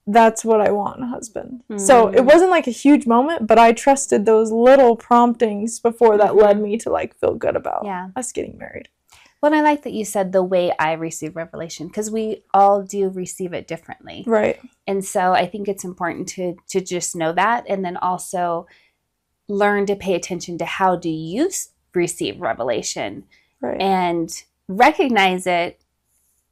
that's what I want in a husband. So it wasn't like a huge moment, but I trusted those little promptings before that led me to like feel good about us getting married. Well, and I like that you said the way I receive revelation, because we all do receive it differently. Right. And so I think it's important to just know that, and then also learn to pay attention to how do you receive revelation, and recognize it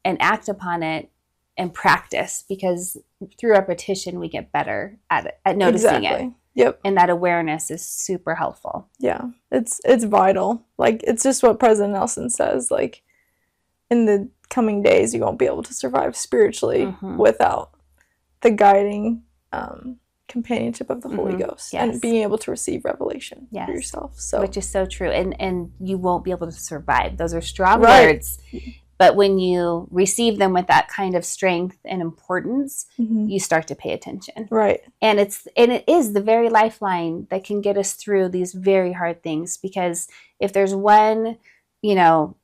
and act upon it and practice, because through repetition we get better at noticing it. Yep. And that awareness is super helpful. Yeah. It's vital. Like, it's just what President Nelson says, like, in the coming days you won't be able to survive spiritually without the guiding companionship of the Holy Ghost and being able to receive revelation for yourself. So, which is so true. And you won't be able to survive. Those are strong words. But when you receive them with that kind of strength and importance, you start to pay attention. Right. And it is the very lifeline that can get us through these very hard things. Because if there's one, note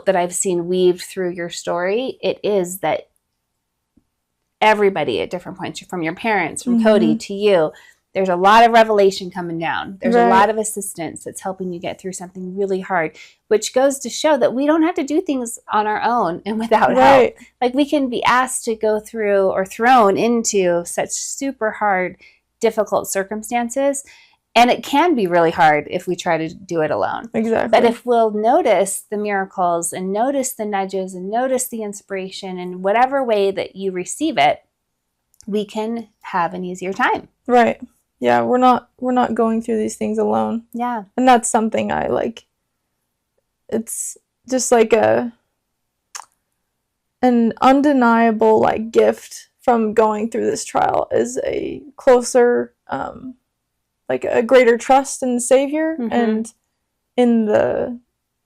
that I've seen weaved through your story, it is that everybody at different points, from your parents, from Cody to you, there's a lot of revelation coming down. There's a lot of assistance that's helping you get through something really hard, which goes to show that we don't have to do things on our own and without help. Like, we can be asked to go through or thrown into such super hard, difficult circumstances. And it can be really hard if we try to do it alone. Exactly. But if we'll notice the miracles and notice the nudges and notice the inspiration in whatever way that you receive it, we can have an easier time. Right. Yeah, we're not going through these things alone. Yeah. And that's something I like. It's just like an undeniable like gift from going through this trial is a closer like a greater trust in the Savior and in the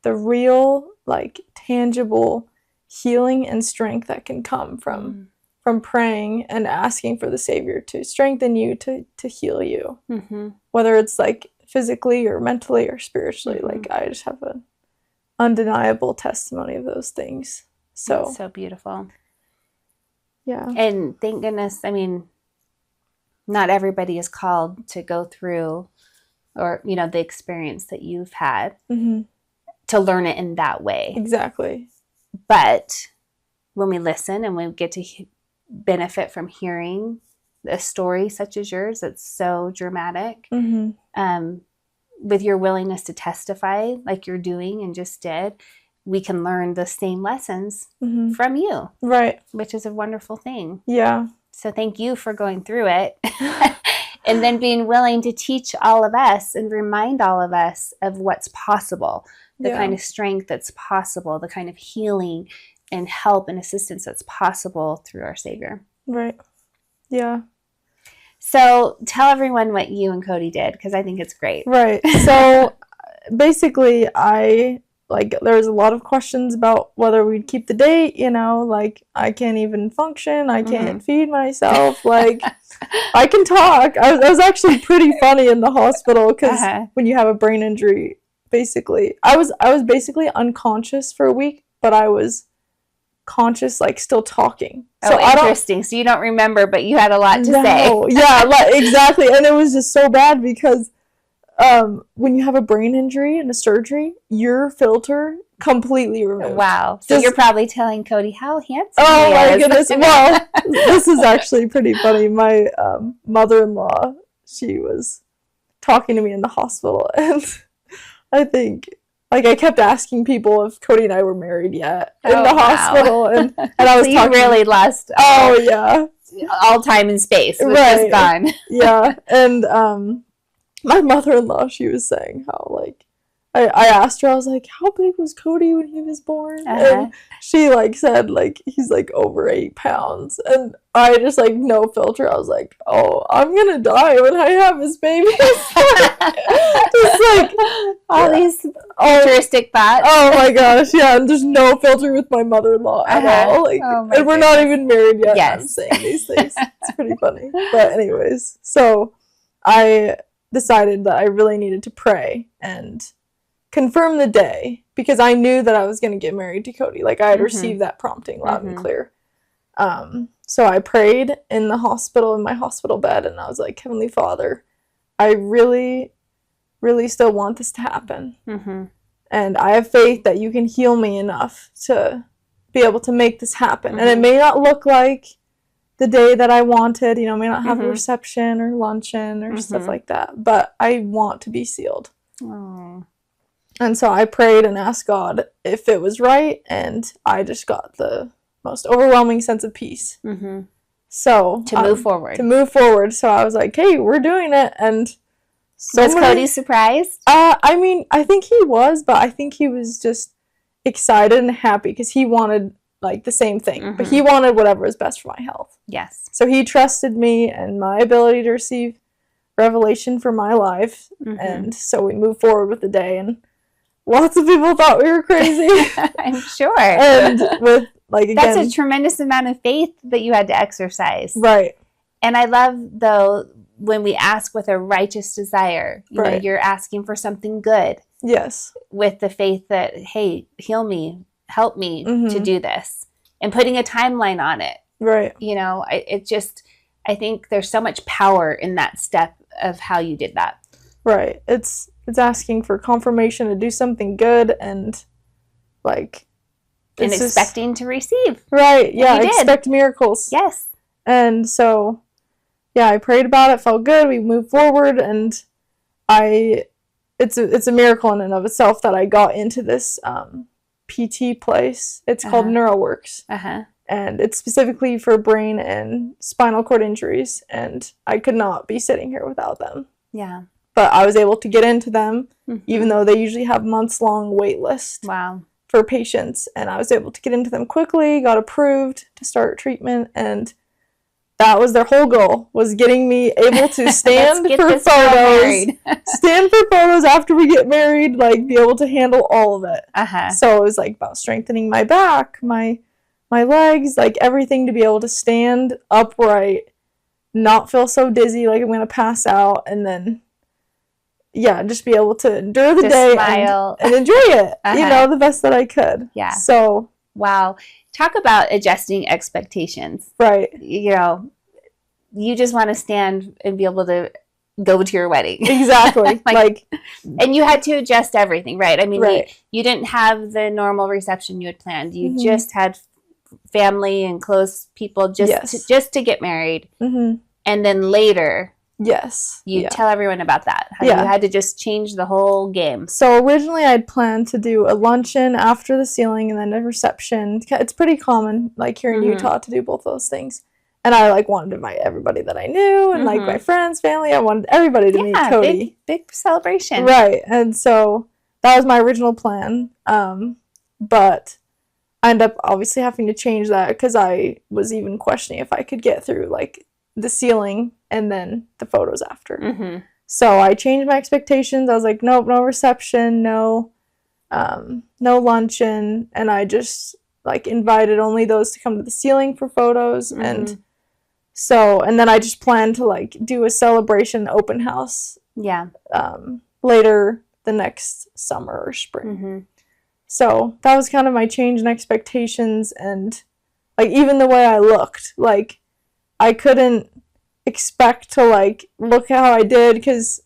real like tangible healing and strength that can come from praying and asking for the Savior to strengthen you, to heal you, whether it's like physically or mentally or spiritually. Like, I just have an undeniable testimony of those things. So that's so beautiful. Yeah. And thank goodness, I mean, not everybody is called to go through or, the experience that you've had to learn it in that way. Exactly. But when we listen and we get to benefit from hearing a story such as yours that's so dramatic, with your willingness to testify like you're doing and just did, we can learn the same lessons from you. Right. Which is a wonderful thing. Yeah. So thank you for going through it and then being willing to teach all of us and remind all of us of what's possible, the kind of strength that's possible, the kind of healing and help and assistance that's possible through our Savior. Right. Yeah. So tell everyone what you and Cody did, because I think it's great. Right. So basically, there was a lot of questions about whether we'd keep the date, like, I can't even function. I can't feed myself. Like, I can talk. I was actually pretty funny in the hospital because when you have a brain injury, basically, I was basically unconscious for a week, but I was conscious, like, still talking. So interesting. So you don't remember, but you had a lot to say. Yeah, exactly. And it was just so bad because when you have a brain injury and a surgery, your filter completely removed. Wow. So you're probably telling Cody how handsome he is. My goodness. Well, this is actually pretty funny. My mother-in-law, she was talking to me in the hospital, and I think, like, I kept asking people if Cody and I were married yet in the hospital, and I was so you really lost all time and space was just gone. Yeah. And my mother-in-law, she was saying how, like, I asked her, I was like, how big was Cody when he was born? And she, like, said, like, he's, like, over 8 pounds. And I just, like, no filter. I was like, oh, I'm going to die when I have this baby. Just, like, all these futuristic thoughts. Oh, my gosh, yeah. And there's no filter with my mother-in-law at all. Like, and we're not even married yet. Yes. I'm saying these things. It's pretty funny. But anyways, so I decided that I really needed to pray and confirm the day because I knew that I was going to get married to Cody. Like, I had received that prompting loud and clear. So I prayed in the hospital, in my hospital bed, and I was like, Heavenly Father, I really, really still want this to happen. And I have faith that you can heal me enough to be able to make this happen. And it may not look like the day that I wanted, you know, may not have a reception or luncheon or stuff like that, but I want to be sealed. Oh. And so I prayed and asked God if it was right, and I just got the most overwhelming sense of peace. So to move forward. So I was like, hey, we're doing it. And so was Cody surprised? I mean, I think he was, but I think he was just excited and happy because he wanted like the same thing, but he wanted whatever was best for my health. Yes. So he trusted me and my ability to receive revelation for my life. And so we moved forward with the day, and lots of people thought we were crazy. I'm sure. And with, like, again, that's a tremendous amount of faith that you had to exercise. Right. And I love, though, when we ask with a righteous desire, you know, you're asking for something good. Yes. With the faith that, hey, heal me, help me to do this, and putting a timeline on it. Right. You know, I think there's so much power in that step of how you did that. Right. It's asking for confirmation to do something good, and like, and expecting to receive. Right. Yeah. Expect miracles. Yes. And so, yeah, I prayed about it, felt good. We moved forward, and it's a miracle in and of itself that I got into this PT place. It's called NeuroWorks. And it's specifically for brain and spinal cord injuries, and I could not be sitting here without them. Yeah. But I was able to get into them, even though they usually have months-long wait list for patients, and I was able to get into them quickly, got approved to start treatment, and that was their whole goal, was getting me able to stand for photos, stand for photos after we get married, like, be able to handle all of it. So it was like about strengthening my back, my legs, like everything, to be able to stand upright, not feel so dizzy like I'm going to pass out, and then, yeah, just be able to endure the day and enjoy it, you know, the best that I could. Yeah. So. Wow. Talk about adjusting expectations. Right. You know, you just want to stand and be able to go to your wedding. Exactly. like, and you had to adjust everything, right? I mean, you didn't have the normal reception you had planned. You just had family and close people just to get married. And then later, you tell everyone about that. How you had to just change the whole game. So originally I'd planned to do a luncheon after the sealing and then a reception. It's pretty common, like, here in Utah, to do both those things. And I, like, wanted to invite everybody that I knew, and like my friends, family. I wanted everybody to meet Cody. Big celebration. Right. And so that was my original plan. But I ended up obviously having to change that because I was even questioning if I could get through, like, the sealing and then the photos after. So I changed my expectations. I was like, nope, no reception, no luncheon, and I just, like, invited only those to come to the sealing for photos. And so, and then I just planned to, like, do a celebration open house later the next summer or spring. So that was kind of my change in expectations, and, like, even the way I looked, like, I couldn't expect to, like, look how I did, because,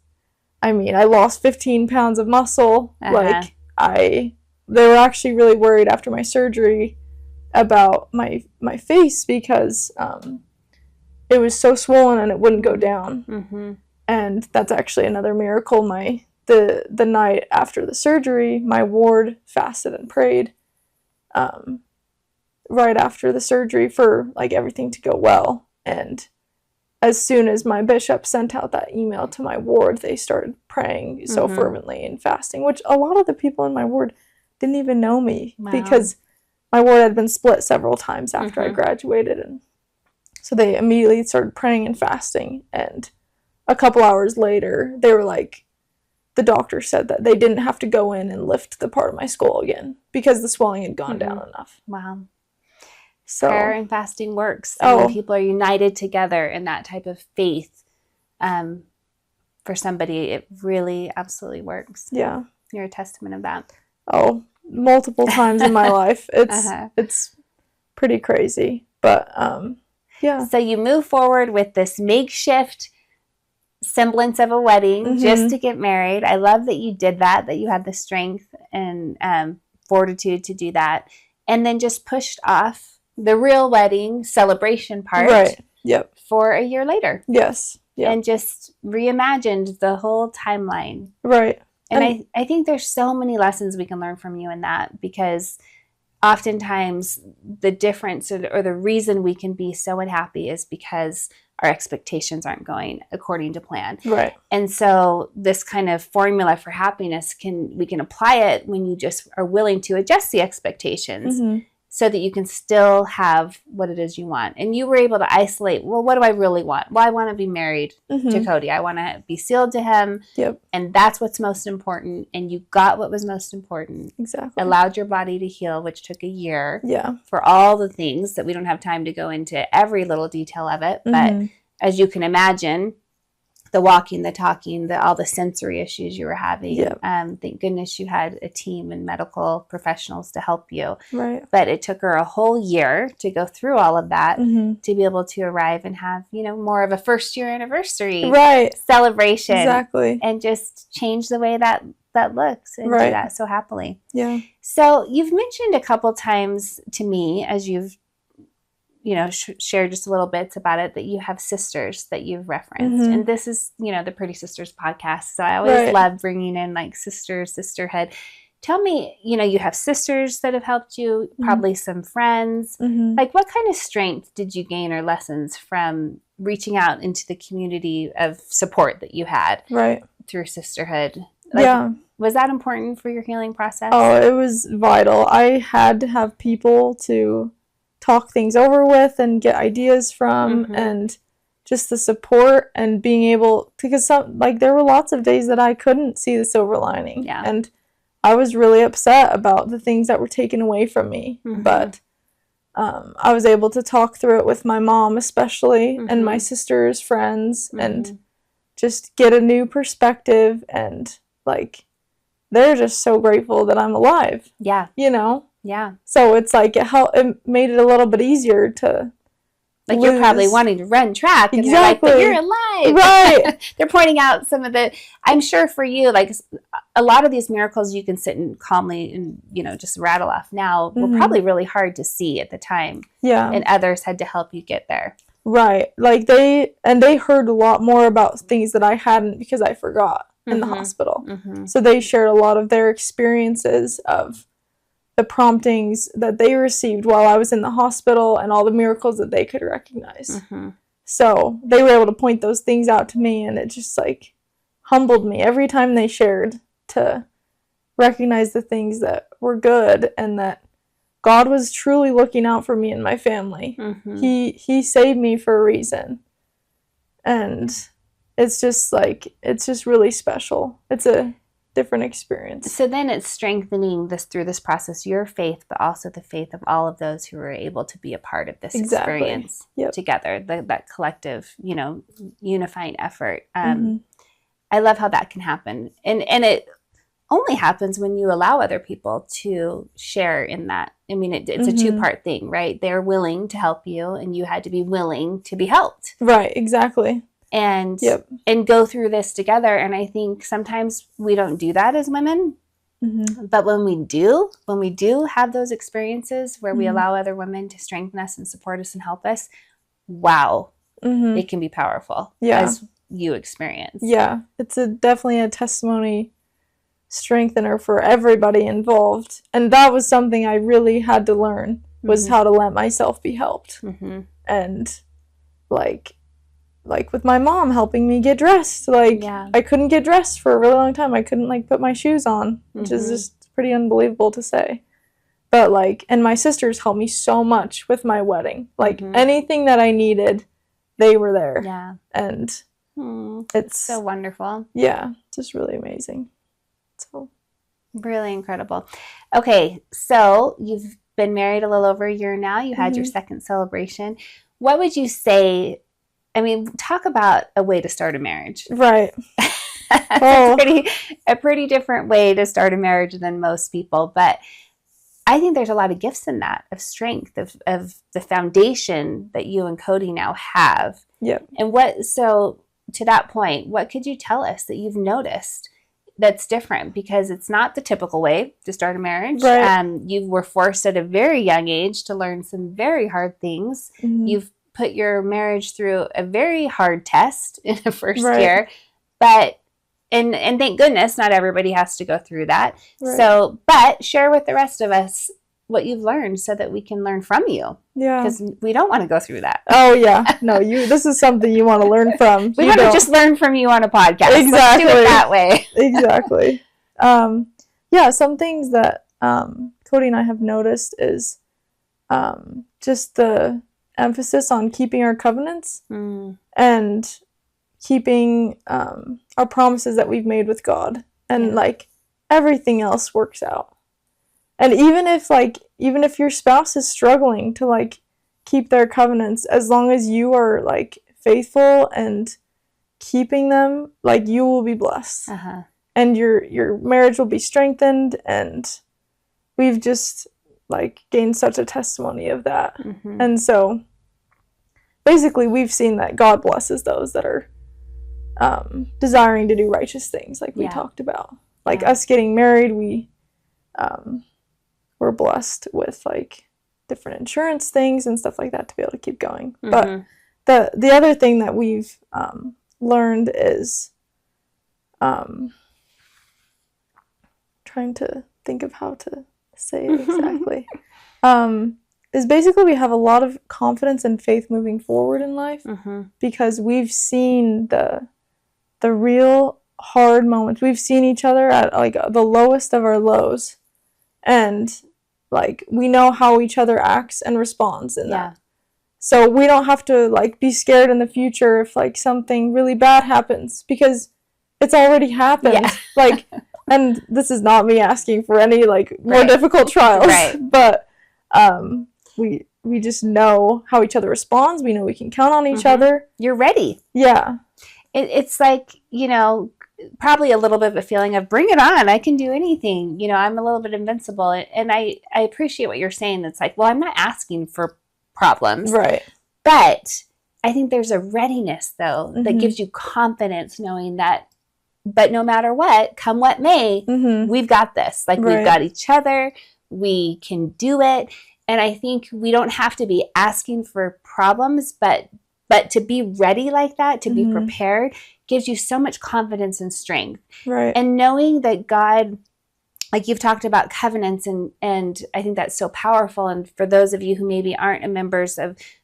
I mean, I lost 15 pounds of muscle. Like, they were actually really worried after my surgery about my face, because it was so swollen and it wouldn't go down. And that's actually another miracle. The night after the surgery, my ward fasted and prayed right after the surgery for, like, everything to go well. And as soon as my bishop sent out that email to my ward, they started praying so fervently and fasting, which a lot of the people in my ward didn't even know me, because my ward had been split several times after I graduated. And so they immediately started praying and fasting. And a couple hours later, they were like, the doctor said that they didn't have to go in and lift the part of my skull again because the swelling had gone down enough. Wow. So, prayer and fasting works. When people are united together in that type of faith, for somebody, it really absolutely works. Yeah. You're a testament of that. Oh, multiple times in my life. It's pretty crazy, but yeah. So you move forward with this makeshift semblance of a wedding just to get married. I love that you did that you had the strength and fortitude to do that, and then just pushed off the real wedding celebration part right. Yep. for a year later. Yes. Yep. And just reimagined the whole timeline. Right. And I think there's so many lessons we can learn from you in that, because oftentimes the difference or the reason we can be so unhappy is because our expectations aren't going according to plan. Right. And so this kind of formula for happiness we can apply it when you just are willing to adjust the expectations so that you can still have what it is you want. And you were able to isolate, well, what do I really want? Well, I want to be married to Cody. I want to be sealed to him. Yep. And that's what's most important. And you got what was most important. Exactly. Allowed your body to heal, which took a year. Yeah. For all the things that we don't have time to go into every little detail of it. But as you can imagine, the walking, the talking, all the sensory issues you were having. Yep. Thank goodness you had a team and medical professionals to help you. Right. But it took her a whole year to go through all of that to be able to arrive and have, more of a first year anniversary celebration. Exactly. And just change the way that looks and do that so happily. Yeah. So you've mentioned a couple times to me as you've shared just a little bits about it, that you have sisters that you've referenced. And this is, the Pretty Sisters podcast. So I always love bringing in like sisterhood. Tell me, you have sisters that have helped you, probably some friends. Like what kind of strength did you gain or lessons from reaching out into the community of support that you had through sisterhood? Was that important for your healing process? Oh, it was vital. I had to have people to talk things over with and get ideas from, and just the support and being able, because there were lots of days that I couldn't see the silver lining, and I was really upset about the things that were taken away from me, but I was able to talk through it with my mom especially, and my sister's friends, and just get a new perspective, and they're just so grateful that I'm alive. Yeah. Yeah. So it's like it made it a little bit easier to you're probably wanting to run track and they're like, but you're alive. Right. They're pointing out some of I'm sure for you, a lot of these miracles you can sit and calmly and, just rattle off now were probably really hard to see at the time. Yeah. And others had to help you get there. Right. They heard a lot more about things that I hadn't because I forgot in the hospital. So they shared a lot of their experiences of the promptings that they received while I was in the hospital and all the miracles that they could recognize. So they were able to point those things out to me, and it just humbled me every time they shared, to recognize the things that were good and that God was truly looking out for me and my family. He saved me for a reason. And it's just really special. It's a different experience. So then it's strengthening through this process, your faith, but also the faith of all of those who were able to be a part of this experience together, that collective, unifying effort. I love how that can happen. And it only happens when you allow other people to share in that. I mean, it's a two-part thing, right? They're willing to help you, and you had to be willing to be helped. Right, exactly. And go through this together. And I think sometimes we don't do that as women, but when we do have those experiences where we allow other women to strengthen us and support us and help us, wow, it can be powerful, as you experience. Yeah, it's definitely a testimony strengthener for everybody involved. And that was something I really had to learn, was how to let myself be helped. And with my mom helping me get dressed. I couldn't get dressed for a really long time. I couldn't put my shoes on, which is just pretty unbelievable to say. But and my sisters helped me so much with my wedding. Anything that I needed, they were there. Yeah. And it's so wonderful. Yeah, just really amazing. So really incredible. Okay, so you've been married a little over a year now. You had your second celebration. What would you say? I mean, talk about a way to start a marriage. Right. a pretty different way to start a marriage than most people. But I think there's a lot of gifts in that, of strength, of the foundation that you and Cody now have. Yeah. And so to that point, what could you tell us that you've noticed that's different? Because it's not the typical way to start a marriage. Right. You were forced at a very young age to learn some very hard things. Mm-hmm. You've put your marriage through a very hard test in the first Right. year. But and thank goodness not everybody has to go through that. Right. So, but share with the rest of us what you've learned so that we can learn from you. Yeah. Because we don't want to go through that. Oh, yeah. No, this is something you want to learn from. We haven't just learned from you on a podcast. Exactly. Let's do it that way. Exactly. Yeah, some things that Cody and I have noticed is just the emphasis on keeping our covenants and keeping our promises that we've made with God. And, like, everything else works out. And even if your spouse is struggling to, like, keep their covenants, as long as you are, like, faithful and keeping them, like, you will be blessed. Uh-huh. And your marriage will be strengthened, and we've just, like, gained such a testimony of that. Mm-hmm. And so, basically, we've seen that God blesses those that are desiring to do righteous things, like we talked about. Like, us getting married, we're blessed with, like, different insurance things and stuff like that to be able to keep going. Mm-hmm. But the other thing that we've learned is trying to think of how to say it exactly. Is basically we have a lot of confidence and faith moving forward in life because we've seen the real hard moments. We've seen each other at, like, the lowest of our lows. And, like, we know how each other acts and responds in that. So we don't have to, like, be scared in the future if, like, something really bad happens, because it's already happened. Yeah. Like, and this is not me asking for any, like, more difficult trials. Right. But we just know how each other responds. We know we can count on each other. You're ready. Yeah. It's like, probably a little bit of a feeling of bring it on. I can do anything. I'm a little bit invincible. And I appreciate what you're saying. It's like, well, I'm not asking for problems. Right. But I think there's a readiness, though, that gives you confidence knowing that, but no matter what, come what may, we've got this. Like, we've got each other. We can do it. And I think we don't have to be asking for problems, but to be ready like that, to be prepared, gives you so much confidence and strength. Right. And knowing that God, like you've talked about covenants, and I think that's so powerful. And for those of you who maybe aren't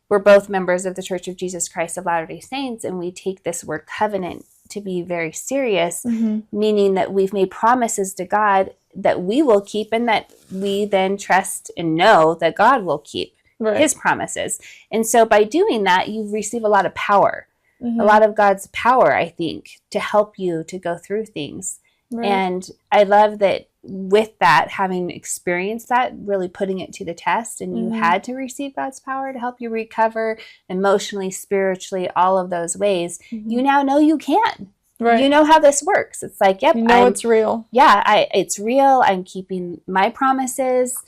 we're both members of the Church of Jesus Christ of Latter-day Saints, and we take this word covenant to be very serious, meaning that we've made promises to God that we will keep, and that we then trust and know that God will keep his promises. And so by doing that, you receive a lot of power, a lot of God's power, I think, to help you to go through things. Right. And I love that with that, having experienced that, really putting it to the test, and you had to receive God's power to help you recover emotionally, spiritually, all of those ways. You now know you can. Right. You know how this works. It's like, yep. It's real. Yeah, it's real. I'm keeping my promises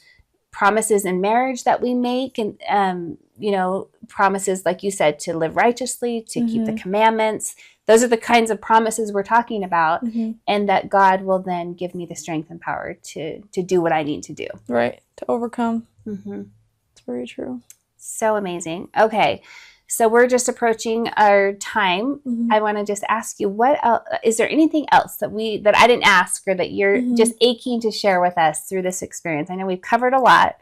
in marriage that we make, and, promises, like you said, to live righteously, to keep the commandments. Those are the kinds of promises we're talking about, and that God will then give me the strength and power to do what I need to do. Right, to overcome. It's very true. So amazing. Okay, so we're just approaching our time. I want to just ask you, what else, is there anything else that I didn't ask, or that you're just aching to share with us through this experience? I know we've covered a lot,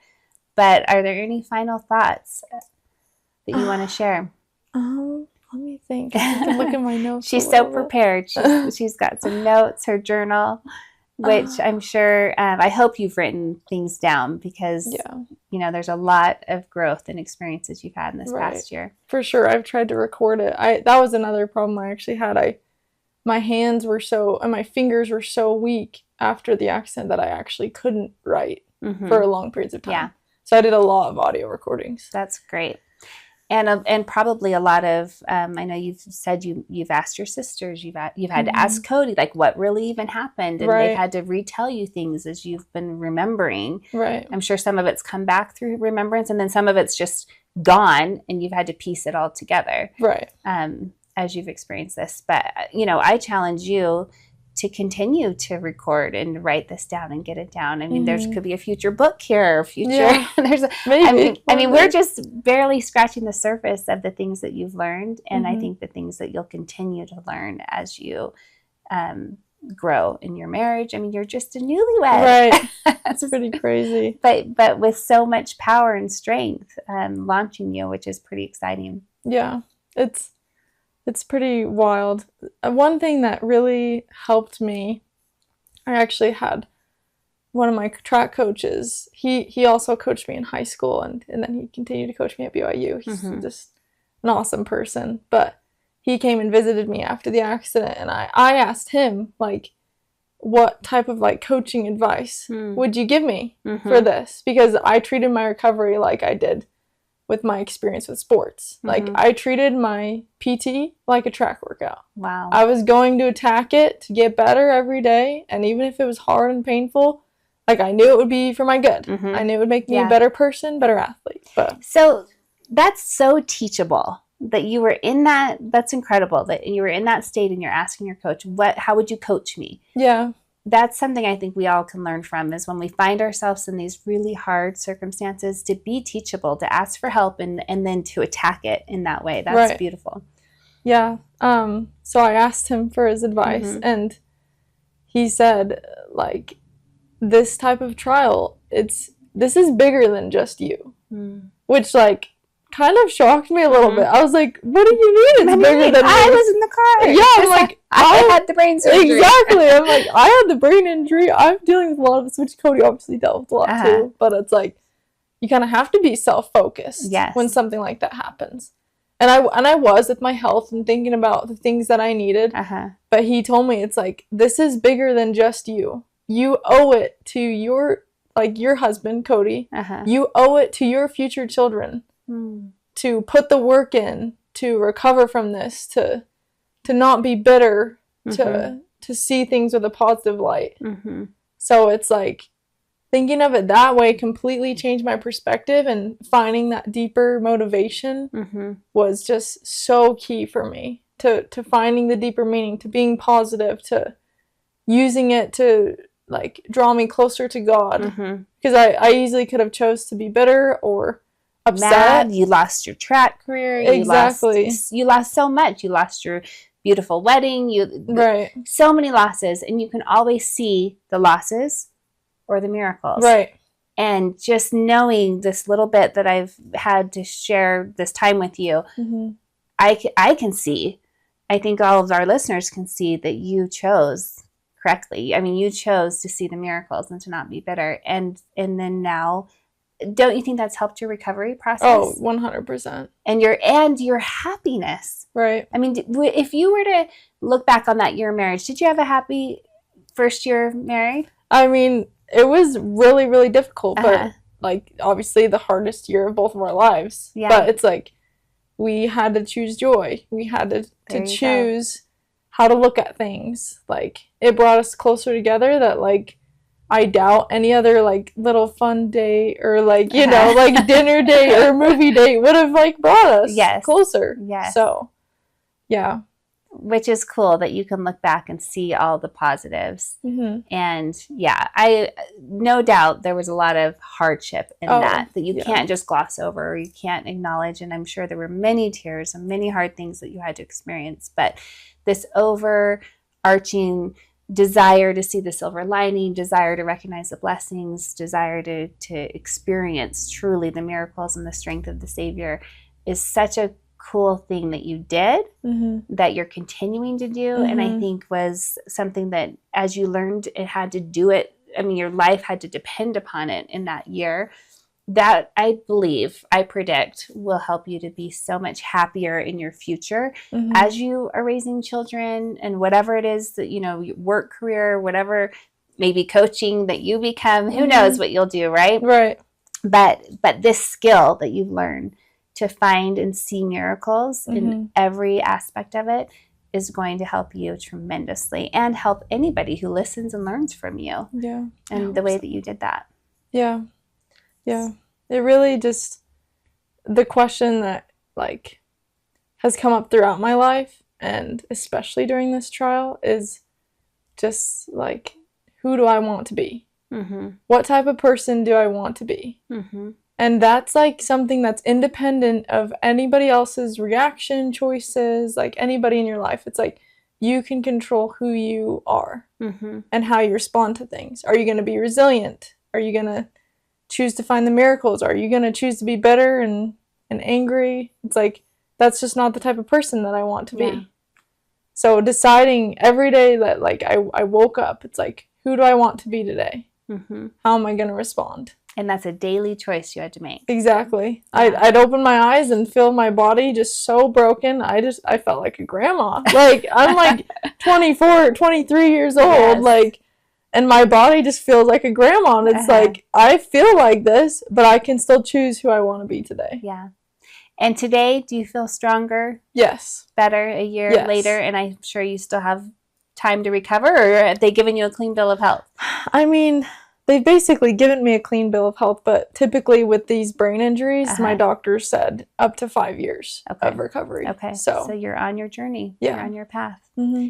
but are there any final thoughts that you want to share? Let me think. I can look at my notes. She's so prepared. She's got some notes, her journal, which I'm sure, I hope you've written things down, because, there's a lot of growth and experiences you've had in this past year. For sure. I've tried to record it. That was another problem I actually had. My hands were and my fingers were so weak after the accident that I actually couldn't write for long periods of time. Yeah. So I did a lot of audio recordings. That's great. And probably a lot of, I know you've said you've asked your sisters, you've had to ask Cody, like, what really even happened, and they've had to retell you things as you've been remembering. Right. I'm sure some of it's come back through remembrance, and then some of it's just gone, and you've had to piece it all together. Right. As you've experienced this, but I challenge you to continue to record and write this down and get it down. I mean, there could be a future book here, Maybe. I mean, we're just barely scratching the surface of the things that you've learned. And I think the things that you'll continue to learn as you grow in your marriage. I mean, you're just a newlywed. Right. That's pretty crazy. But with so much power and strength launching you, which is pretty exciting. Yeah. It's pretty wild. One thing that really helped me, I actually had one of my track coaches. He also coached me in high school, and then he continued to coach me at BYU. He's just an awesome person. But he came and visited me after the accident, and I asked him, like, what type of, like, coaching advice would you give me for this? Because I treated my recovery like I did with my experience with sports. Like, I treated my PT like a track workout. Wow. I was going to attack it to get better every day, and even if it was hard and painful, like, I knew it would be for my good. I knew it would make me a better person, better athlete. But so that's so teachable that you were in that. That's incredible that you were in that state and you're asking your coach, how would you coach me? Yeah. That's something I think we all can learn from, is when we find ourselves in these really hard circumstances, to be teachable, to ask for help, and then to attack it in that way. That's beautiful. Yeah. So I asked him for his advice, and he said, like, this type of trial, this is bigger than just you, which, like, kind of shocked me a little bit. I was like, what do you mean it's bigger than me? I was in the car. Yeah, I'm like, I had the brain surgery. Exactly. I'm like, I had the brain injury. I'm dealing with a lot of this, which Cody obviously dealt with a lot too. But it's like, you kind of have to be self-focused when something like that happens. And I was with my health and thinking about the things that I needed. But he told me, it's like, this is bigger than just you. You owe it to your husband, Cody. You owe it to your future children to put the work in, to recover from this, to not be bitter, to see things with a positive light. So it's like, thinking of it that way completely changed my perspective, and finding that deeper motivation was just so key for me to finding the deeper meaning, to being positive, to using it to, like, draw me closer to God. Because I easily could have chose to be bitter or upset. Mad. You lost your track career. Exactly. You lost so much. You lost your beautiful wedding. So many losses, and you can always see the losses or the miracles. Right. And just knowing this little bit that I've had to share this time with you, I can see, I think all of our listeners can see, that you chose correctly. I mean, you chose to see the miracles and to not be bitter. And then now, don't you think that's helped your recovery process? Oh, 100%. And your happiness. Right. I mean, if you were to look back on that year of marriage, did you have a happy first year of married? I mean, it was really, really difficult, but, like, obviously the hardest year of both of our lives. Yeah. But it's like, we had to choose joy. We had to choose how to look at things. Like, it brought us closer together that, like, I doubt any other, like, little fun day or, like, you know, like, dinner day or movie date would have, like, brought us closer. Yes. So, yeah. Which is cool that you can look back and see all the positives. And, yeah, no doubt there was a lot of hardship in that you can't just gloss over, or you can't acknowledge. And I'm sure there were many tears and many hard things that you had to experience. But this overarching desire to see the silver lining, desire to recognize the blessings, desire to experience truly the miracles and the strength of the Savior is such a cool thing that you did, that you're continuing to do. And I think was something that, as you learned, it had to do it. I mean, your life had to depend upon it in that year. That, I believe, I predict, will help you to be so much happier in your future as you are raising children, and whatever it is that, you know, your work career, whatever, maybe coaching that you become, who knows what you'll do, right? Right. But this skill that you've learned to find and see miracles in every aspect of it is going to help you tremendously and help anybody who listens and learns from you. Yeah. And the way that you did that. Yeah. Yeah. It really just, the question that like has come up throughout my life, and especially during this trial, is just like, who do I want to be? What type of person do I want to be? And that's like something that's independent of anybody else's reaction, choices, like anybody in your life. It's like you can control who you are and how you respond to things. Are you going to be resilient? Are you going to choose to find the miracles? Are you going to choose to be bitter and angry? It's like, that's just not the type of person that I want to be. Yeah. So deciding every day that like I woke up, it's like, who do I want to be today? How am I going to respond? And that's a daily choice you had to make. Exactly. Yeah. I'd open my eyes and feel my body just so broken. I felt like a grandma. Like, I'm like 24, 23 years old. Yes. Like, and my body just feels like a grandma. And it's like, I feel like this, but I can still choose who I want to be today. Yeah. And today, do you feel stronger? Yes. Better a year later? And I'm sure you still have time to recover, or have they given you a clean bill of health? I mean, they've basically given me a clean bill of health, but typically with these brain injuries, my doctor said up to 5 years of recovery. Okay. So you're on your journey. Yeah. You're on your path.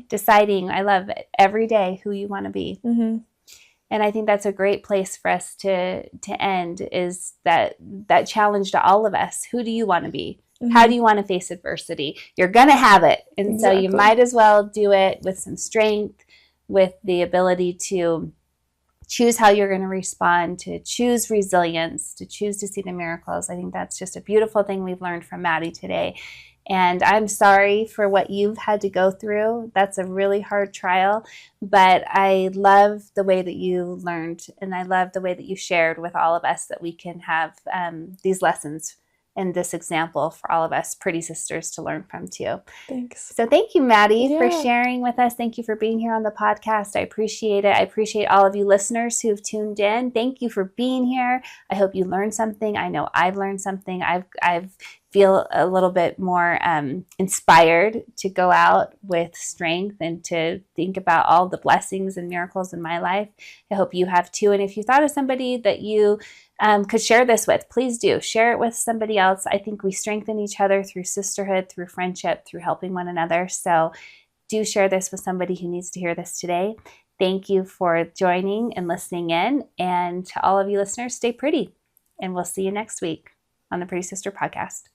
Deciding, I love it, every day who you want to be. And I think that's a great place for us to end, is that challenge to all of us. Who do you want to be? How do you want to face adversity? You're going to have it. And so you might as well do it with some strength, with the ability to choose how you're going to respond, to choose resilience, to choose to see the miracles. I think that's just a beautiful thing we've learned from Maddy today. And I'm sorry for what you've had to go through. That's a really hard trial, but I love the way that you learned, and I love the way that you shared with all of us, that we can have these lessons and this example for all of us pretty sisters to learn from too. Thanks. So thank you, Maddy, for sharing with us. Thank you for being here on the podcast. I appreciate it. I appreciate all of you listeners who've tuned in. Thank you for being here. I hope you learned something. I know I've learned something. I've feel a little bit more inspired to go out with strength and to think about all the blessings and miracles in my life. I hope you have too. And if you thought of somebody that you could share this with, please do. Share it with somebody else. I think we strengthen each other through sisterhood, through friendship, through helping one another. So do share this with somebody who needs to hear this today. Thank you for joining and listening in. And to all of you listeners, stay pretty. And we'll see you next week on the Pretty Sister Podcast.